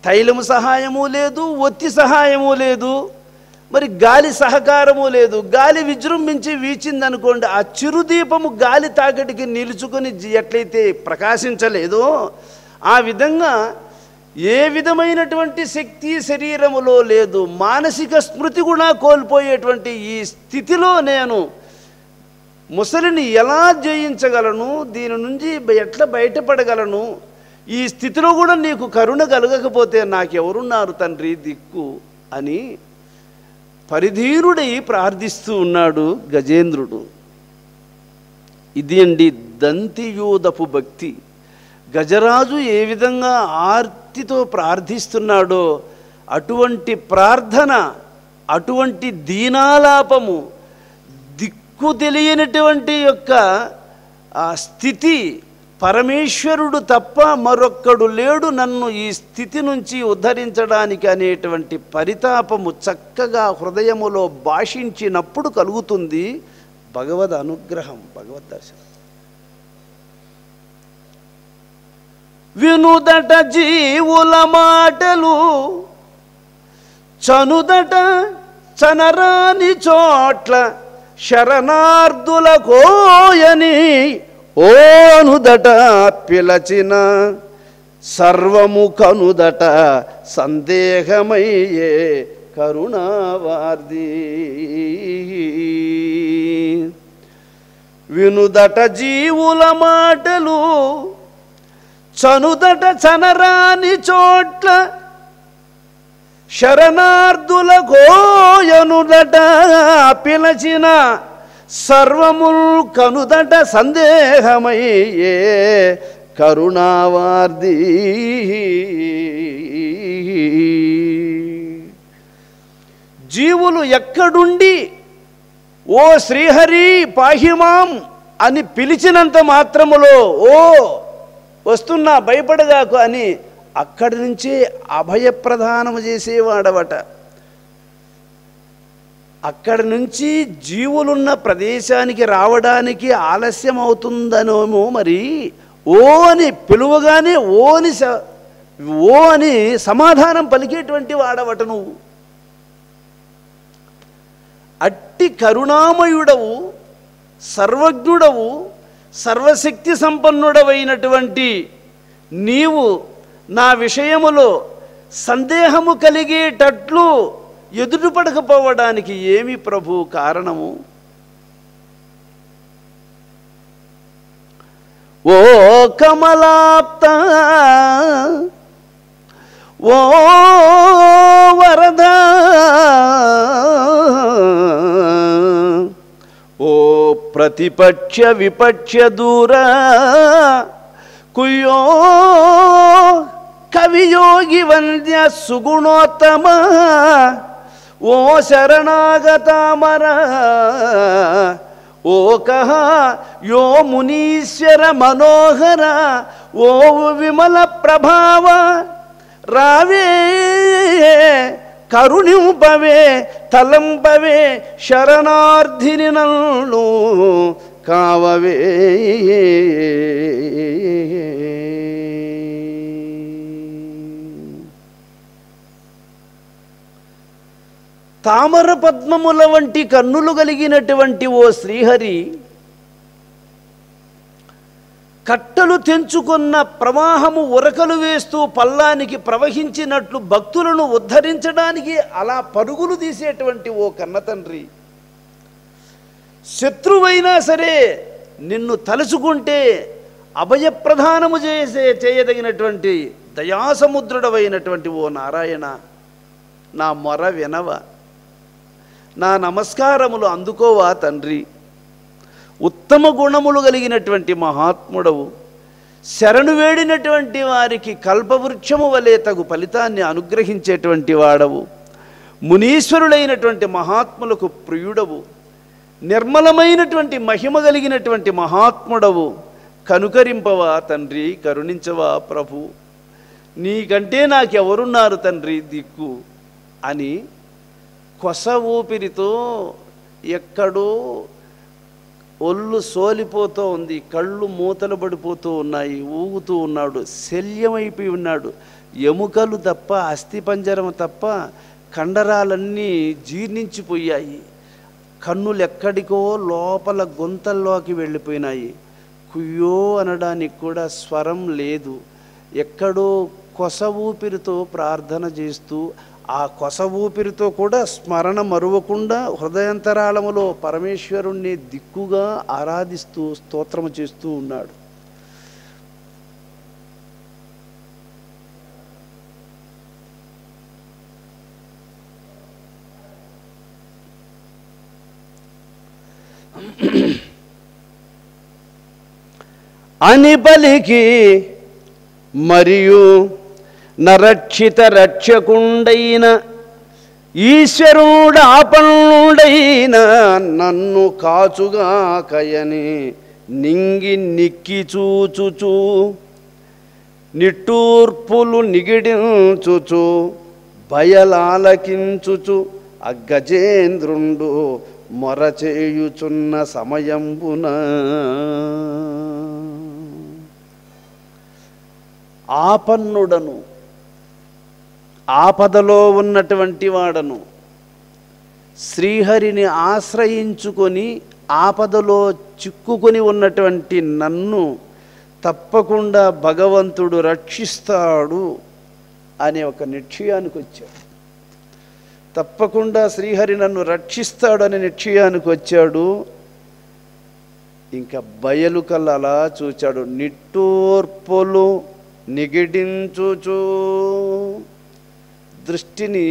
తైలము సహాయము లేదు, ఒత్తి సహాయము లేదు, మరి గాలి సహకారము లేదు. గాలి విజృంభించి వీచిందనుకోండి, ఆ చిరుదీపము గాలి తాకిటికి నిలుచుకొని ఎట్లయితే ప్రకాశించలేదో ఆ విధంగా ఏ విధమైనటువంటి శక్తి శరీరములో లేదు. మానసిక స్మృతి కూడా కోల్పోయేటువంటి ఈ స్థితిలో నేను ముసలిని ఎలా జయించగలను? దీని నుంచి ఎట్లా బయటపడగలను? ఈ స్థితిలో కూడా నీకు కరుణ కలగకపోతే నాకెవరున్నారు తండ్రి దిక్కు అని పరిధీరుడై ప్రార్థిస్తూ ఉన్నాడు గజేంద్రుడు. ఇది అండి దంతియూదపు భక్తి. గజరాజు ఏ విధంగా ఆర్తితో ప్రార్థిస్తున్నాడో అటువంటి ప్రార్థన, అటువంటి దీనాలాపము, దిక్కు తెలియనటువంటి యొక్క ఆ స్థితి, పరమేశ్వరుడు తప్ప మరొక్కడు లేడు నన్ను ఈ స్థితి నుంచి ఉద్ధరించడానికి అనేటువంటి పరితాపము చక్కగా హృదయములో భాషించినప్పుడు కలుగుతుంది భగవద్ అనుగ్రహం, భగవద్ దర్శనం. వినుదట జీవుల మాటలు, చనుదట చనరాని చోట్ల, శరణార్థుల కోయని ఓనుదట పిలచిన, సర్వము కనుదట సందేహమయ్యే కరుణావార్ది. వినుదట జీవుల మాటలు, చనుదట చనరాని చోట్ల, శరణార్థుల కోయనుదట పిలచిన, సర్వముల్ కనుదట సందేహమయ్యే కరుణావార్ది. జీవులు ఎక్కడుండి ఓ శ్రీహరి పాహిమాం అని పిలిచినంత మాత్రములో ఓ వస్తున్నా భయపడగాకు అని అక్కడి నుంచే అభయప్రదానము చేసేవాడవట. అక్కడి నుంచి జీవులున్న ప్రదేశానికి రావడానికి ఆలస్యం అవుతుందనేమో మరి, ఓ అని పిలువగానే ఓ అని సమాధానం పలికేటువంటి వాడవట నువ్వు. అట్టి కరుణామయుడవు, సర్వజ్ఞుడవు, సర్వశక్తి సంపన్నుడవైనటువంటి నీవు నా విషయములో సందేహము కలిగేటట్లు ఎదురుపడకపోవడానికి ఏమి ప్రభు కారణము? ఓ కమలాప్త, ఓ వరద, ఓ ప్రతిపక్ష విపక్ష దూర, కుయ్యో కవియోగి వంద్య సుగుణోత్తమ, ఓ శరణాగతామర, ఓ కహ యో మునీశ్వర మనోహర, ఓ విమల ప్రభావ, రావే కరుణింపవే తలంపవే, శరణార్థిని నన్ను కావవే. తామర పద్మముల వంటి కన్నులు కలిగినటువంటి ఓ శ్రీహరి, కట్టలు తెంచుకున్న ప్రవాహము ఉరకలు వేస్తూ పల్లానికి ప్రవహించినట్లు భక్తులను ఉద్ధరించడానికి అలా పరుగులు తీసేటువంటి ఓ కన్నతండ్రి, శత్రువైనా సరే నిన్ను తలుచుకుంటే అభయప్రదానము చేయదగినటువంటి దయాసముద్రుడవైనటువంటి ఓ నారాయణ, నా మొర వినవ, నా నమస్కారములు అందుకోవా తండ్రి. ఉత్తమ గుణములు కలిగినటువంటి మహాత్ముడవు, శరణు వేడినటువంటి వారికి కల్పవృక్షము వలె తగు ఫలితాన్ని అనుగ్రహించేటువంటి వాడవు, మునీశ్వరులైనటువంటి మహాత్ములకు ప్రియుడవు, నిర్మలమైనటువంటి మహిమ కలిగినటువంటి మహాత్ముడవు, కనుకరింపవా తండ్రి, కరుణించవా ప్రభు, నీకంటే నాకెవరున్నారు తండ్రి దిక్కు అని కొస ఊపిరితో ఎక్కడో ఒళ్ళు సోలిపోతూ ఉంది, కళ్ళు మూతలు పడిపోతూ ఉన్నాయి, ఊగుతూ ఉన్నాడు, శల్యమైపోయి ఉన్నాడు. ఎముకలు తప్ప, అస్థిపంజరం తప్ప కండరాలన్నీ జీర్ణించిపోయాయి. కన్నులు ఎక్కడికో లోపల గొంతల్లోకి వెళ్ళిపోయినాయి. కుయ్యో అనడానికి కూడా స్వరం లేదు. ఎక్కడో కొస ఊపిరితో ప్రార్థన చేస్తూ, ఆ కొస ఊపిరితో కూడా స్మరణ మరువకుండా హృదయంతరాళములో పరమేశ్వరుణ్ణి దిక్కుగా ఆరాధిస్తూ స్తోత్రము చేస్తూ ఉన్నాడు. అని పలికి మరియు నరక్షిత రక్షకుండైన ఈశ్వరుడాపన్నుడైన నన్ను కాచుగాకయని నింగి నిక్కి చూచుచు నిట్టూర్పులు నిగిడించుచు భయలాలకించుచు అగ్గజేంద్రుండు మొరచేయుచున్న సమయంబున ఆపన్నుడను, ఆపదలో ఉన్నటువంటి వాడను, శ్రీహరిని ఆశ్రయించుకొని ఆపదలో చిక్కుకొని ఉన్నటువంటి నన్ను తప్పకుండా భగవంతుడు రక్షిస్తాడు అనే ఒక నిశ్చయానికి వచ్చాడు. తప్పకుండా శ్రీహరి నన్ను రక్షిస్తాడు అనే నిశ్చయానికి వచ్చాడు. ఇంకా బయలు కల్లా అలా చూచాడు. నిట్టూర్పులు నిగిడించుచు దృష్టిని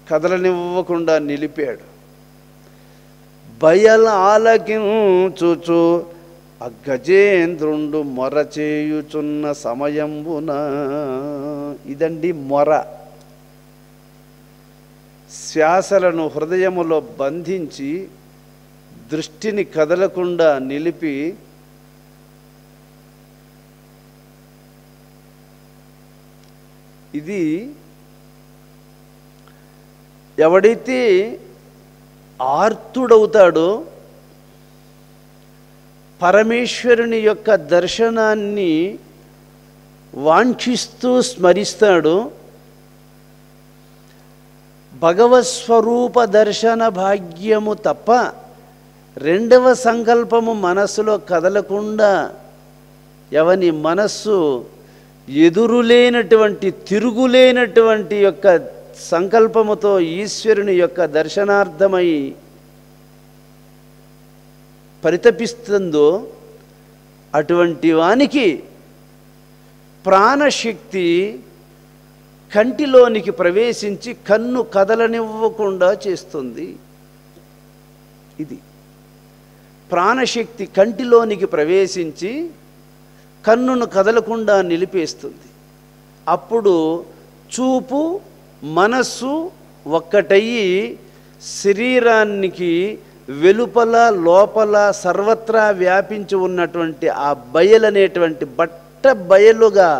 కదలనివ్వకుండా నిలిపాడు. బయల ఆలకించుచు అగ్గజేంద్రుండు మొరచేయుచున్న సమయంబున. ఇదండి మొర. శ్వాసలను హృదయములో బంధించి దృష్టిని కదలకుండా నిలిపి ఇది ఎవడైతే ఆర్తుడవుతాడో, పరమేశ్వరుని యొక్క దర్శనాన్ని వాంఛిస్తూ స్మరిస్తాడో, భగవత్స్వరూప దర్శన భాగ్యము తప్ప రెండవ సంకల్పము మనస్సులో కదలకుండా ఎవని మనస్సు ఎదురులేనటువంటి తిరుగులేనటువంటి యొక్క సంకల్పముతో ఈశ్వరుని యొక్క దర్శనార్థమై పరితపిస్తుందో అటువంటి వానికి ప్రాణశక్తి కంటిలోనికి ప్రవేశించి కన్ను కదలనివ్వకుండా చేస్తుంది. ఇది ప్రాణశక్తి కంటిలోనికి ప్రవేశించి కన్నును కదలకుండా నిలిపేస్తుంది. అప్పుడు చూపు మనస్సు ఒక్కటయ్యి శరీరానికి వెలుపల లోపల సర్వత్రా వ్యాపించి ఉన్నటువంటి ఆ బయలనేటువంటి బట్ట బయలుగా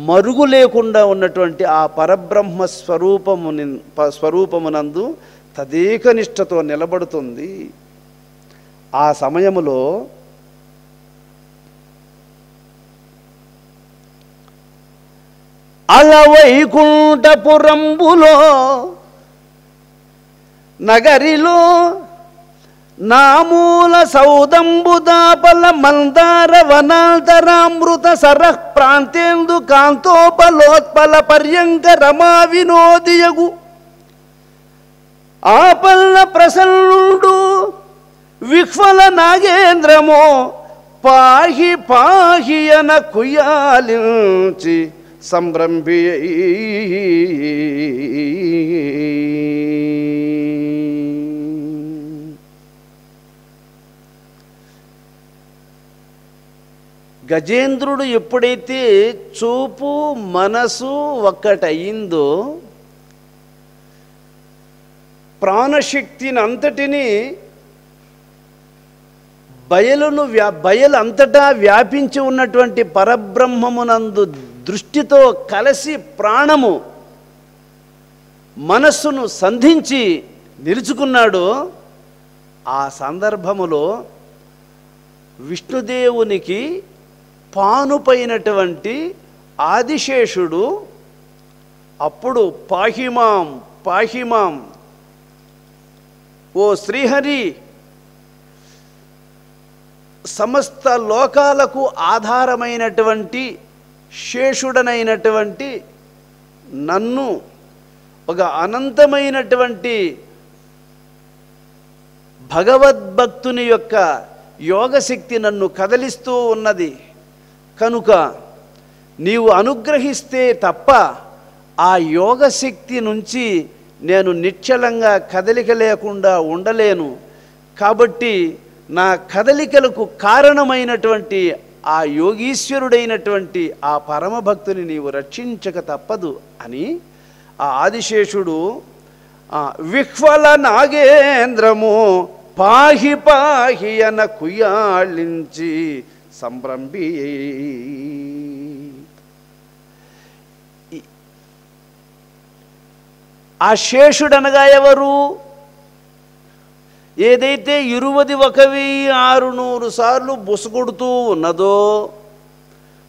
మరుగు లేకుండా ఉన్నటువంటి ఆ పరబ్రహ్మ స్వరూపమునందు తదేక నిష్ఠతో నిలబడుతుంది. ఆ సమయములో అలవైకుంఠపురంబులో నగరిలో నామూల సౌదంబుదాపల మందార వనాంతరామృత సరః ప్రాంతేందు కాంతోపలోత్పల పర్యంక రమా వినోదియగు ఆపల్ల ప్రసన్నుడు విహ్వల నాగేంద్రమో పాహి పాహి అన కుయాలించి సంభ్రంభి. గజేంద్రుడు ఎప్పుడైతే చూపు మనసు ఒక్కటయిందో ప్రాణశక్తిని అంతటిని బయలు అంతటా వ్యాపించి ఉన్నటువంటి పరబ్రహ్మమునందు దృష్టితో కలిసి ప్రాణము మనస్సును సంధించి నిలుచుకున్నాడు. ఆ సందర్భములో విష్ణుదేవునికి పానుపైనటువంటి ఆదిశేషుడు అప్పుడు పాహిమాం పాహిమాం, ఓ శ్రీహరి, సమస్త లోకాలకు ఆధారమైనటువంటి శేషుడనైనటువంటి నన్ను ఒక అనంతమైనటువంటి భగవద్భక్తుని యొక్క యోగశక్తి నన్ను కదలిస్తూ ఉన్నది కనుక నీవు అనుగ్రహిస్తే తప్ప ఆ యోగశక్తి నుంచి నేను నిశ్చలంగా కదలిక లేకుండా ఉండలేను. కాబట్టి నా కదలికలకు కారణమైనటువంటి ఆ యోగీశ్వరుడైనటువంటి ఆ పరమభక్తుని నీవు రక్షించక తప్పదు అని ఆ ఆదిశేషుడు విహ్వల నాగేంద్రము పాహి పాహి అన కుయాళించి సంభ్రంభి. ఆ శేషుడనగా ఎవరు? ఏదైతే 21,600 సార్లు బుసగొడుతూ ఉన్నదో,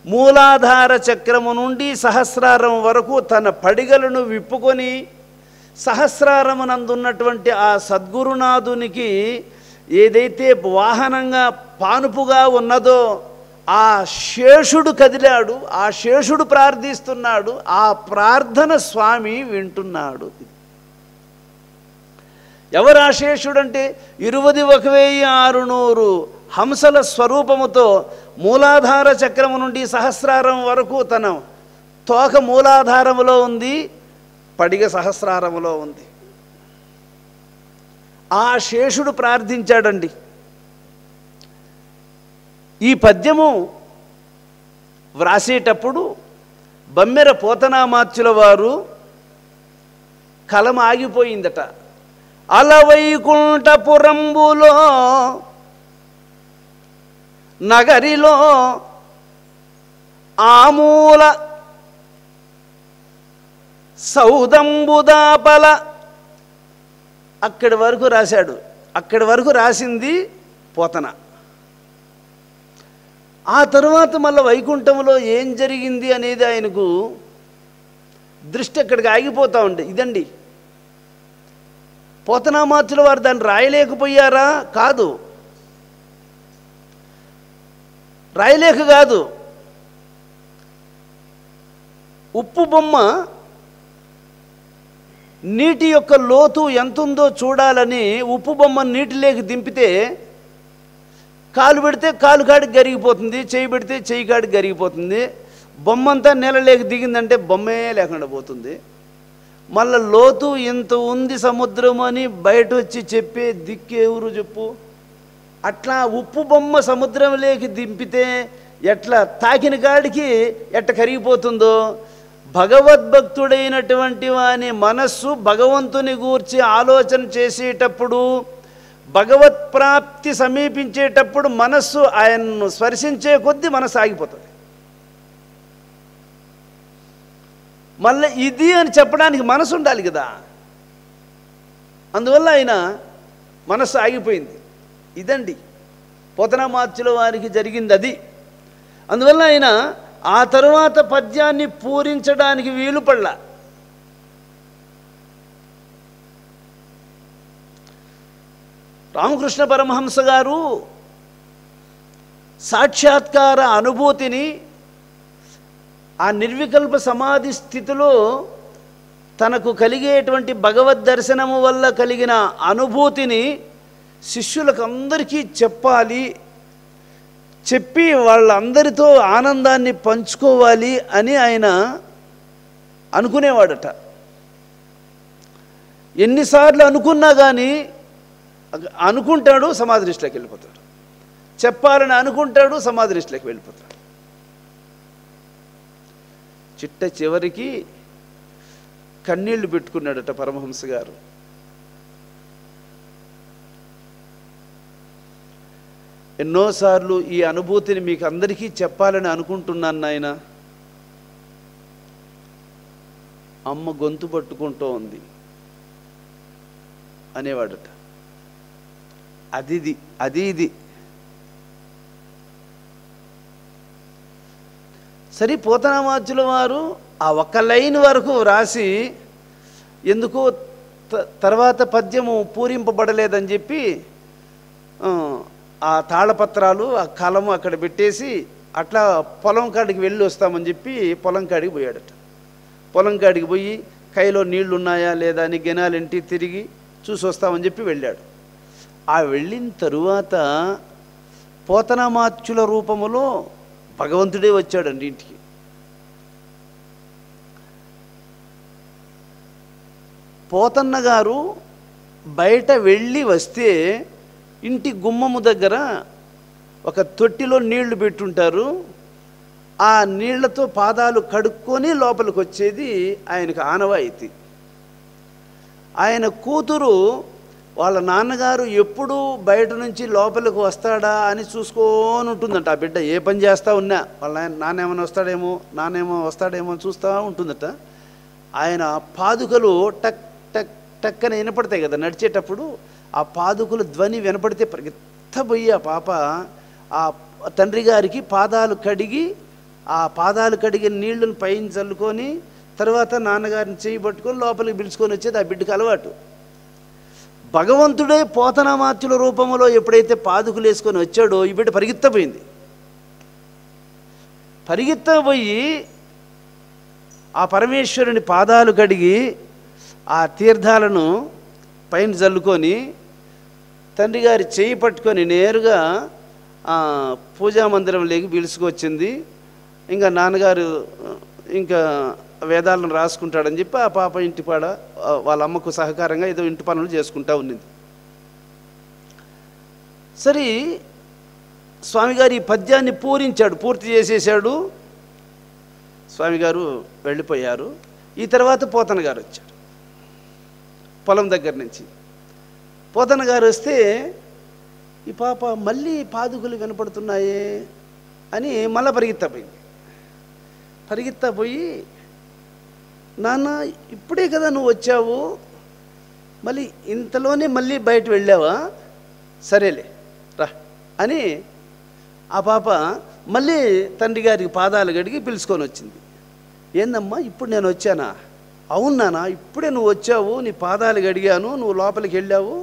మూలాధార చక్రము నుండి సహస్రారం వరకు తన పడిగలను విప్పుకొని సహస్రారమునందున్నటువంటి ఆ సద్గురునాథునికి ఏదైతే వాహనంగా పానుపుగా ఉన్నదో ఆ శేషుడు కదిలాడు. ఆ శేషుడు ప్రార్థిస్తున్నాడు. ఆ ప్రార్థన స్వామి వింటున్నాడు. ఎవరు ఆ శేషుడంటే 21,600 హంసల స్వరూపముతో మూలాధార చక్రము నుండి సహస్రారం వరకు తన తోక మూలాధారములో ఉంది, పడిగ సహస్రారములో ఉంది. ఆ శేషుడు ప్రార్థించాడండి. ఈ పద్యము వ్రాసేటప్పుడు బమ్మెర పోతనామాత్యుల వారు కలం ఆగిపోయిందట. అలవైకుంఠపురంబులో నగరిలో ఆమూల సౌదంబుదాపల అక్కడి వరకు రాశాడు. అక్కడి వరకు రాసింది పోతన. ఆ తరువాత మళ్ళీ వైకుంఠంలో ఏం జరిగింది అనేది ఆయనకు దృష్టి అక్కడికి ఆగిపోతూ ఉండే. ఇదండి పోతనామాత్యుల వారు దాన్ని రాయలేకపోయారా? కాదు, రాయలేక కాదు. ఉప్పు బొమ్మ నీటి యొక్క లోతు ఎంతుందో చూడాలని ఉప్పు బొమ్మ నీటిలోకి దింపితే కాలు పెడితే కాలు కాడికి గరిగిపోతుంది, చేయి పెడితే చేయి కాడికి గరిగిపోతుంది. బొమ్మంతా నెలలేకి దిగిందంటే బొమ్మే లేకుండా పోతుంది. మళ్ళీ లోతు ఇంత ఉంది సముద్రం అని బయట వచ్చి చెప్పే దిక్కేవురు చెప్పు? అట్లా ఉప్పు బొమ్మ సముద్రంలోకి దింపితే ఎట్లా తాకిన కాడికి ఎట్ట కరిగిపోతుందో, భగవద్భక్తుడైనటువంటి వాని మనస్సు భగవంతుని గూర్చి ఆలోచన చేసేటప్పుడు, భగవత్ ప్రాప్తి సమీపించేటప్పుడు మనస్సు ఆయన్ను స్పర్శించే కొద్దీ మనస్సు ఆగిపోతుంది. మళ్ళీ ఇది అని చెప్పడానికి మనసు ఉండాలి కదా. అందువల్ల ఆయన మనస్సు ఆగిపోయింది. ఇదండి పోతనామాత్యుల వారికి జరిగింది అది. అందువల్ల ఆయన ఆ తరువాత పద్యాన్ని పూరించడానికి వీలు పడలా. రామకృష్ణ పరమహంస గారు సాక్షాత్కార అనుభూతిని ఆ నిర్వికల్ప సమాధి స్థితిలో తనకు కలిగేటువంటి భగవద్ దర్శనము వల్ల కలిగిన అనుభూతిని శిష్యులకు అందరికీ చెప్పాలి, చెప్పి వాళ్ళందరితో ఆనందాన్ని పంచుకోవాలి అని ఆయన అనుకునేవాడట. ఎన్నిసార్లు అనుకున్నా కానీ అనుకుంటాడు, సమాధి దృష్టిలోకి వెళ్ళిపోతాడు. చెప్పాలని అనుకుంటాడు, సమాధి దృష్టిలోకి వెళ్ళిపోతాడు. చిట్ట చివరికి కన్నీళ్లు పెట్టుకున్నాడట పరమహంస గారు. ఎన్నోసార్లు ఈ అనుభూతిని మీకు అందరికీ చెప్పాలని అనుకుంటున్నాను నాయన. అమ్మ గొంతు పట్టుకుంటూ ఉంది అనేవాడట. అది ఇది సరి. పోతనామాత్యుల వారు ఆ ఒక్క లైన్ వరకు రాసి ఎందుకో తర్వాత పద్యము పూరింపబడలేదని చెప్పి ఆ తాళపత్రాలు ఆ కలము అక్కడ పెట్టేసి అట్లా పొలం కాడికి వెళ్ళి వస్తామని చెప్పి పొలం కాడికి పోయాడట. పొలం కాడికి పోయి కైలో నీళ్లు ఉన్నాయా లేదా అని గెనాలింటి తిరిగి చూసి వస్తామని చెప్పి వెళ్ళాడు. ఆ వెళ్ళిన తరువాత పోతనామాత్యుల రూపములో భగవంతుడే వచ్చాడండి ఇంటికి. పోతన్న గారు బయట వెళ్ళి వస్తే ఇంటి గుమ్మము దగ్గర ఒక తొట్టిలో నీళ్లు పెట్టుంటారు. ఆ నీళ్లతో పాదాలు కడుక్కొని లోపలికి వచ్చేది ఆయనకు ఆనవాయితీ. ఆయన కూతురు వాళ్ళ నాన్నగారు ఎప్పుడు బయట నుంచి లోపలికి వస్తాడా అని చూసుకొని ఉంటుందట. ఆ బిడ్డ ఏ పని చేస్తూ ఉన్నా వాళ్ళ నాన్నేమో వస్తాడేమో చూస్తూ ఉంటుందట. ఆయన పాదుకలు టక్ టక్ టక్ అని వినపడతాయి కదా నడిచేటప్పుడు. ఆ పాదుకలు ధ్వని వినపడితే పరిగెత్తబోయి ఆ పాప ఆ తండ్రి గారికి పాదాలు కడిగి ఆ పాదాలు కడిగిన నీళ్లను పైన చల్లుకొని తర్వాత నాన్నగారిని చేయి పట్టుకొని లోపలికి పిలుచుకొని వచ్చేది ఆ బిడ్డకు అలవాటు. భగవంతుడే పోతనామాత్యుల రూపంలో ఎప్పుడైతే పాదుకులు వేసుకొని వచ్చాడో ఈ బిడ్డ పరిగెత్తపోయింది. పరిగెత్తపోయి ఆ పరమేశ్వరుని పాదాలు కడిగి ఆ తీర్థాలను పైన చల్లుకొని తండ్రి గారి చేయి పట్టుకొని నేరుగా పూజా మందిరంలోకి పిలుచుకొచ్చింది. ఇంకా నాన్నగారు ఇంకా వేదాలను రాసుకుంటాడని చెప్పి ఆ పాప ఇంటిపాడ వాళ్ళ అమ్మకు సహకారంగా ఏదో ఇంటి పనులు చేసుకుంటూ ఉన్నింది. సరే స్వామిగారు ఈ పద్యాన్ని పూర్తి చేసేసాడు. స్వామిగారు వెళ్ళిపోయారు. ఈ తర్వాత పోతన గారు వచ్చారు పొలం దగ్గర నుంచి. పోతన గారు వస్తే ఈ పాప మళ్ళీ పాదుకులు వినపడుతున్నాయే అని మళ్ళీ పరిగెత్తపోయి నాన్న ఇప్పుడే కదా నువ్వు వచ్చావు, మళ్ళీ ఇంతలోనే మళ్ళీ బయట వెళ్ళావా, సరేలే రా అని ఆ పాప మళ్ళీ తండ్రి గారికి పాదాలు గడిగి పిలుచుకొని వచ్చింది. ఏందమ్మా ఇప్పుడు నేను వచ్చానా? అవునానా ఇప్పుడే నువ్వు వచ్చావు, నీ పాదాలు గడిగాను, నువ్వు లోపలికి వెళ్ళావు,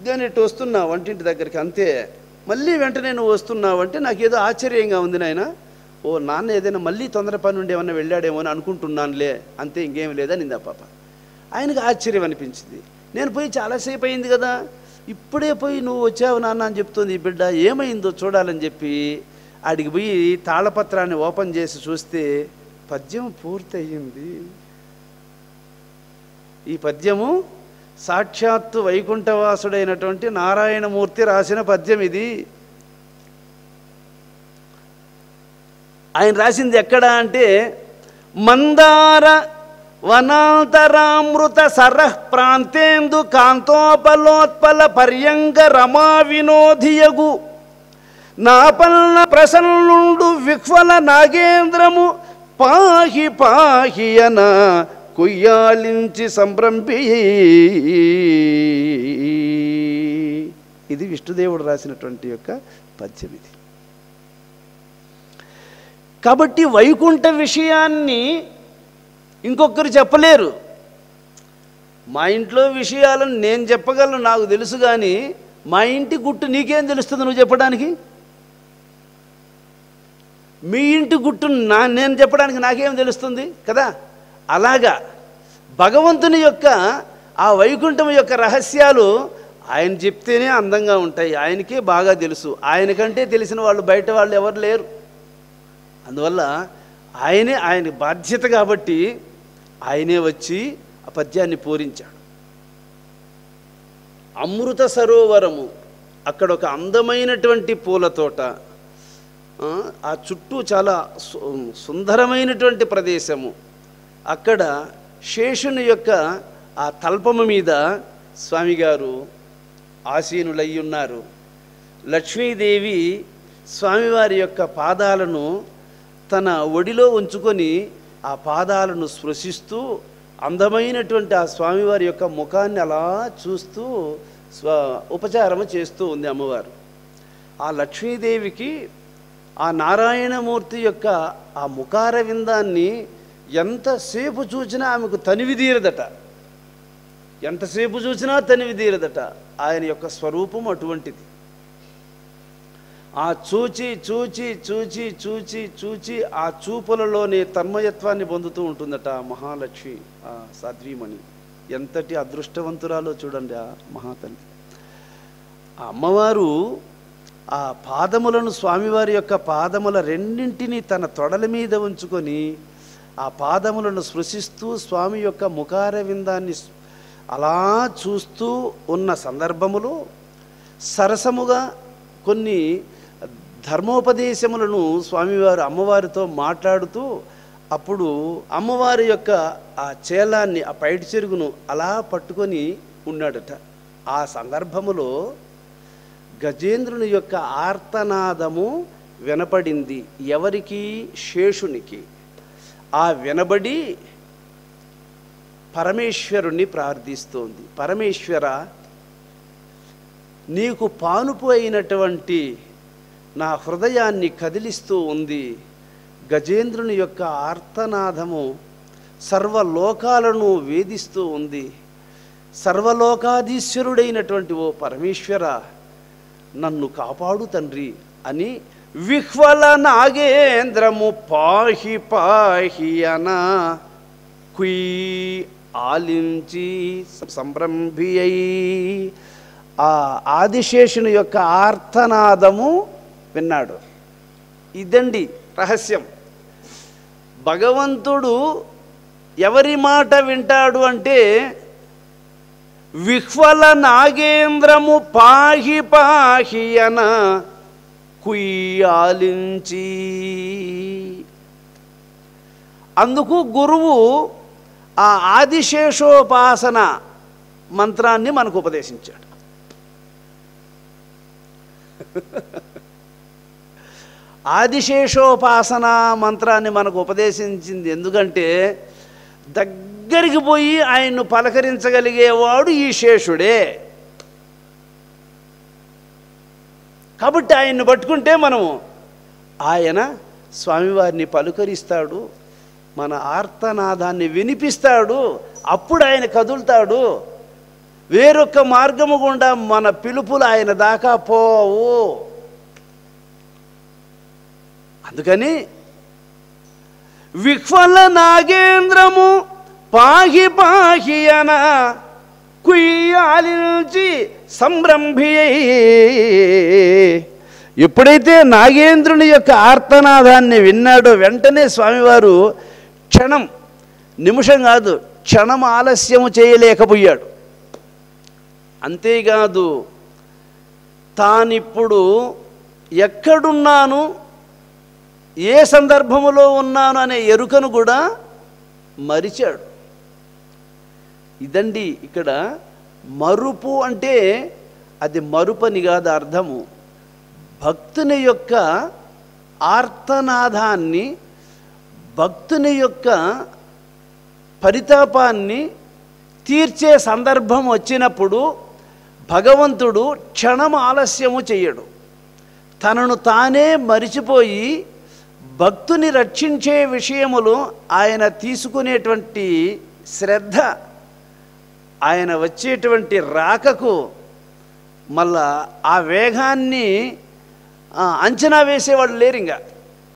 నేను ఇటు వస్తున్నావు వంటింటి దగ్గరికి, అంతే. మళ్ళీ వెంటనే నువ్వు వస్తున్నావు అంటే నాకేదో ఆశ్చర్యంగా ఉంది నాయన. ఓ నాన్న ఏదైనా మళ్ళీ తొందర పని నుండి ఏమన్నా వెళ్ళాడేమో అని అనుకుంటున్నానులే, అంతే, ఇంకేం లేదని నిందా పాప. ఆయనకు ఆశ్చర్యం అనిపించింది. నేను పోయి చాలాసేపు అయింది కదా, ఇప్పుడే పోయి నువ్వు వచ్చావు నాన్న అని చెప్తుంది ఈ బిడ్డ, ఏమైందో చూడాలని చెప్పి ఆడికి పోయి తాళపత్రాన్ని ఓపెన్ చేసి చూస్తే పద్యం పూర్తయింది. ఈ పద్యము సాక్షాత్తు వైకుంఠవాసుడైనటువంటి నారాయణమూర్తి రాసిన పద్యం ఇది. ఆయన రాసింది ఎక్కడ అంటే మందార వనాంతరామృత సరః ప్రాంతేందు కాంతోపలోత్పల పర్యంగ రమా వినోధియగు నాపల్ల ప్రసన్నుండు విహ్వల నాగేంద్రము పాహి పాహియన కుయ్యాలించి సంభ్రంపి. ఇది విష్ణుదేవుడు రాసినటువంటి యొక్క పద్యం ఇది. కాబట్టి వైకుంఠ విషయాన్ని ఇంకొకరు చెప్పలేరు. మా ఇంట్లో విషయాలను నేను చెప్పగలను, నాకు తెలుసు, కానీ మా ఇంటి గుట్టు నీకేం తెలుస్తుంది నువ్వు చెప్పడానికి? మీ ఇంటి గుట్టు నేను చెప్పడానికి నాకేం తెలుస్తుంది కదా? అలాగా భగవంతుని యొక్క ఆ వైకుంఠం యొక్క రహస్యాలు ఆయన చెప్తేనే అందంగా ఉంటాయి. ఆయనకే బాగా తెలుసు. ఆయనకంటే తెలిసిన వాళ్ళు బయట వాళ్ళు ఎవరు లేరు. అందువల్ల ఆయన బాధ్యత కాబట్టి ఆయనే వచ్చి ఆ పద్యాన్ని పూరించాడు. అమృత సరోవరము, అక్కడ ఒక అందమైనటువంటి పూల తోట, ఆ చుట్టూ చాలా సుందరమైనటువంటి ప్రదేశము. అక్కడ శేషుని యొక్క ఆ తల్పము మీద స్వామిగారు ఆసీనులై ఉన్నారు. లక్ష్మీదేవి స్వామివారి యొక్క పాదాలను తన ఒడిలో ఉంచుకొని ఆ పాదాలను స్పృశిస్తూ అందమైనటువంటి ఆ స్వామివారి యొక్క ముఖాన్ని అలా చూస్తూ ఉపచారము చేస్తూ ఉంది అమ్మవారు. ఆ లక్ష్మీదేవికి ఆ నారాయణమూర్తి యొక్క ఆ ముఖార విందాన్ని ఎంతసేపు చూసినా ఆమెకు తనివి తీరదట. ఎంతసేపు చూసినా తనివి తీరదట. ఆయన యొక్క స్వరూపం అటువంటిది. ఆ చూచి చూచి చూచి చూచి చూచి ఆ చూపులలోనే తన్మయత్వాన్ని పొందుతూ ఉంటుందట మహాలక్ష్మి, ఆ సాధ్వీమణి. ఎంతటి అదృష్టవంతురాలో చూడండి ఆ మహాతల్లి. ఆ అమ్మవారు ఆ పాదములను, స్వామివారి యొక్క పాదముల రెండింటినీ తన తొడల మీద ఉంచుకొని ఆ పాదములను స్పృశిస్తూ స్వామి యొక్క ముఖారవిందాన్ని అలా చూస్తూ ఉన్న సందర్భములో సరసముగా కొన్ని ధర్మోపదేశములను స్వామివారు అమ్మవారితో మాట్లాడుతూ అప్పుడు అమ్మవారి యొక్క ఆ చేలాన్ని, ఆ పైటి చెరుగును అలా పట్టుకొని ఉన్నాడట. ఆ సందర్భములో గజేంద్రుని యొక్క ఆర్తనాదము వినపడింది. ఎవరికి? శేషునికి. ఆ వినబడి పరమేశ్వరుణ్ణి ప్రార్థిస్తోంది. పరమేశ్వర, నీకు పానుపు అయినటువంటి నా హృదయాన్ని కదిలిస్తూ ఉంది. గజేంద్రుని యొక్క ఆర్తనాదము సర్వలోకాలను వేధిస్తూ ఉంది. సర్వలోకాధీశ్వరుడైనటువంటి ఓ పరమేశ్వర, నన్ను కాపాడు తండ్రి అని విహ్వల నాగేంద్రము పాహి పాహి అన కుయ్ ఆలించి సంభ్రంభి అయి ఆ ఆదిశేషుని యొక్క ఆర్తనాదము విన్నాడు. ఇదండి రహస్యం. భగవంతుడు ఎవరి మాట వింటాడు అంటే విహ్వల నాగేంద్రము పాహి పాహి అన కుయ్యాలించి. అందుకు గురువు ఆ ఆదిశేషోపాసన మంత్రాన్ని మనకు ఉపదేశించాడు. ఆదిశేషోపాసన మంత్రాన్ని మనకు ఉపదేశించింది ఎందుకంటే దగ్గరికి పోయి ఆయన్ను పలకరించగలిగేవాడు ఈ శేషుడే. కాబట్టి ఆయన్ను పట్టుకుంటే మనము ఆయన స్వామివారిని పలుకరిస్తాడు, మన ఆర్తనాదాన్ని వినిపిస్తాడు. అప్పుడు ఆయన కదులుతాడు. వేరొక మార్గము గుండా మన పిలుపులు ఆయన దాకా పోవు. అందుకని విహ్వల నాగేంద్రము పాహి పాహి అన కుయ్యాలించి సంభ్రంభి. ఎప్పుడైతే నాగేంద్రుని యొక్క ఆర్తనాదాన్ని విన్నాడో వెంటనే స్వామివారు క్షణం, నిమిషం కాదు, క్షణం ఆలస్యము చేయలేకపోయాడు. అంతేకాదు, తానిప్పుడు ఎక్కడున్నాను, ఏ సందర్భములో ఉన్నాను అనే ఎరుకను కూడా మరిచాడు. ఇదండి ఇక్కడ మరుపు అంటే అది మరుపని కాదు అర్థము. భక్తుని యొక్క ఆర్తనాదాన్ని, భక్తుని యొక్క పరితాపాన్ని తీర్చే సందర్భం వచ్చినప్పుడు భగవంతుడు క్షణం ఆలస్యము చెయ్యడు. తనను తానే మరిచిపోయి భక్తుని రక్షించే విషయములు ఆయన తీసుకునేటువంటి శ్రద్ధ, ఆయన వచ్చేటువంటి రాకకు మళ్ళా ఆ వేగాన్ని అంచనా వేసేవాళ్ళు లేరు. ఇంకా